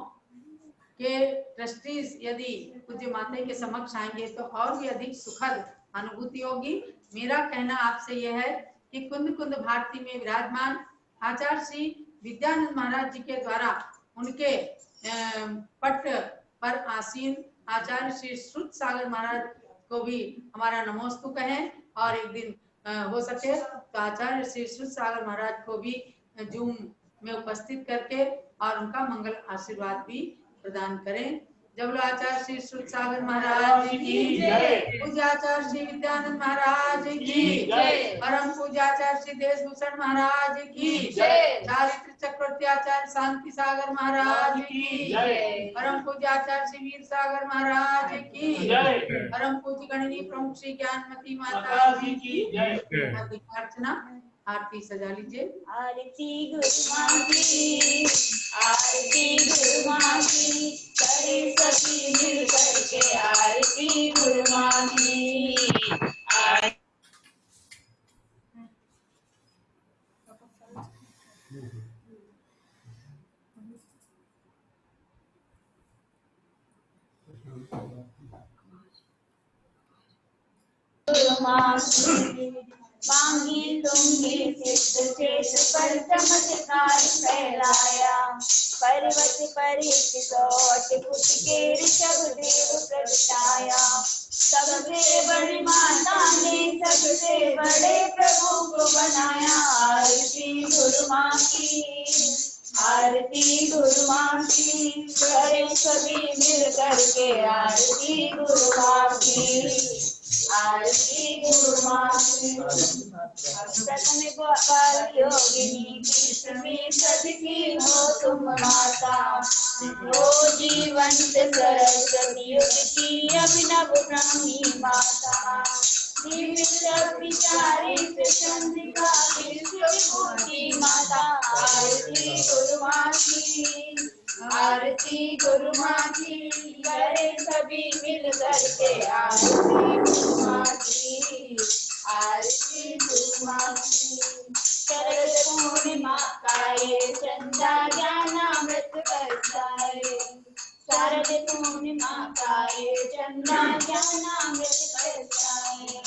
के ट्रस्टीज यदि पूज्य माता के समक्ष आएंगे तो और भी अधिक सुखद अनुभूति होगी। मेरा कहना आपसे यह है कि कुंद कुंद भारती में विराजमान आचार्य श्री विद्यानंद महाराज जी के द्वारा उनके पट पर आसीन आचार्य श्री श्रुत सागर महाराज को भी हमारा नमोस्तु कहें, और एक दिन हो सके तो आचार्य श्री श्रुत सागर महाराज को भी जूम में उपस्थित करके और उनका मंगल आशीर्वाद भी प्रदान करें। जबलो आचार्य श्री सूरसागर महाराज की जय। पूज्याचार्य श्री विद्यानंद महाराज की जय। परम पूज्याचार्य श्री देशभूषण महाराज की जय। चारित्र चक्रवर्ती आचार्य शांति सागर महाराज की जय। परम पूज्याचार्य श्री वीर सागर महाराज की जय। परम पूज्य गणनी प्रमुख श्री ज्ञानमती माता जी की जय। अर्चना आरती सजा लीजिए। आरती गुरु माँ की, आरती गुरु माँ की, करे सभी मिल करके आरती गुरु माँ की। गुरु माँ की मांगी तुमने सिद्ध चेत पर चमत्कार फैलाया, पर्वत पर एक सौट फुट के ऋषभ देव प्रगटाया। सबसे बड़ी माता ने सबसे बड़े प्रभु को बनाया। आरती गुरु माँ की, आरती गुरु माँ की, करे सभी मिल करके आरती गुरु माँ की। आरती गुरु माँ की। प्रथम गोपाल योगिनी में सदकी हो तुम माता, हो जीवन से सरस्वती युग की अभिनव ब्राह्मी माता। विचारे से चंद्रिका विभूति माता। आरती गुरु माँ की, आरती गुरु माँ की, करे सभी मिल करके आरती गुरु माँ की। आरती गुरु माँ की। शरद पूर्णिमा का ये चंदा ज्ञानामृत बरसाए, शरद पूर्णिमा का ये चंदा ज्ञानामृत बरसाए।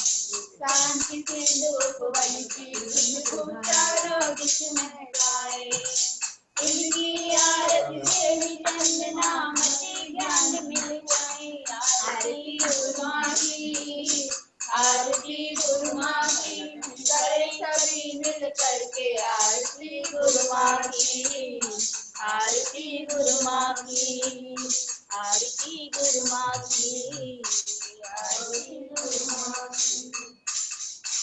शांति सिंधु वन की धूम चारों दिश महकाए। इनकी आरती से ही चंदनामती ज्ञान मिल जाए। आरती गुरु माँ की, आरती गुरु माँ की, करे सभी मिल करके आरती गुरु माँ की। आरती गुरु माँ की, आरती गुरु माँ की, आरती गुरु माँ की।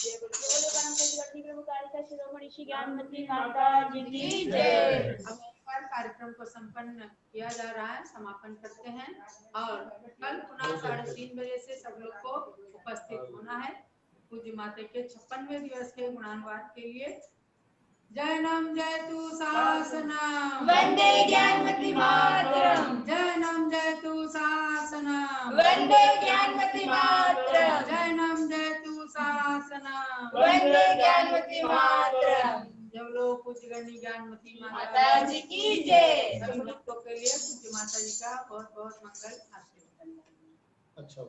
जय बोलो गणपति बट्टी प्रभु कालिका शिरोमणि श्री ज्ञानमती माता जी की जय। अब पर कार्यक्रम को संपन्न किया जा रहा है, समापन करते हैं और कल पुनः 3:30 बजे से सब लोग को उपस्थित होना है पूज्य माता के 56वें दिवस के गुणानुवाद के लिए। जयनम जयतु शासनम वंदे ज्ञानमती मातरम। जयनम जयतु शासनम वंदे ज्ञानमती मातरम। जयनम जयतु शासनम वंदे ज्ञानमती मातरम। जब लोग पूज्य गणी ज्ञानमती माता जी की जय। सभी भक्तों के लिए पूज्य माता जी का बहुत बहुत मंगल आशीर्वाद। अच्छा।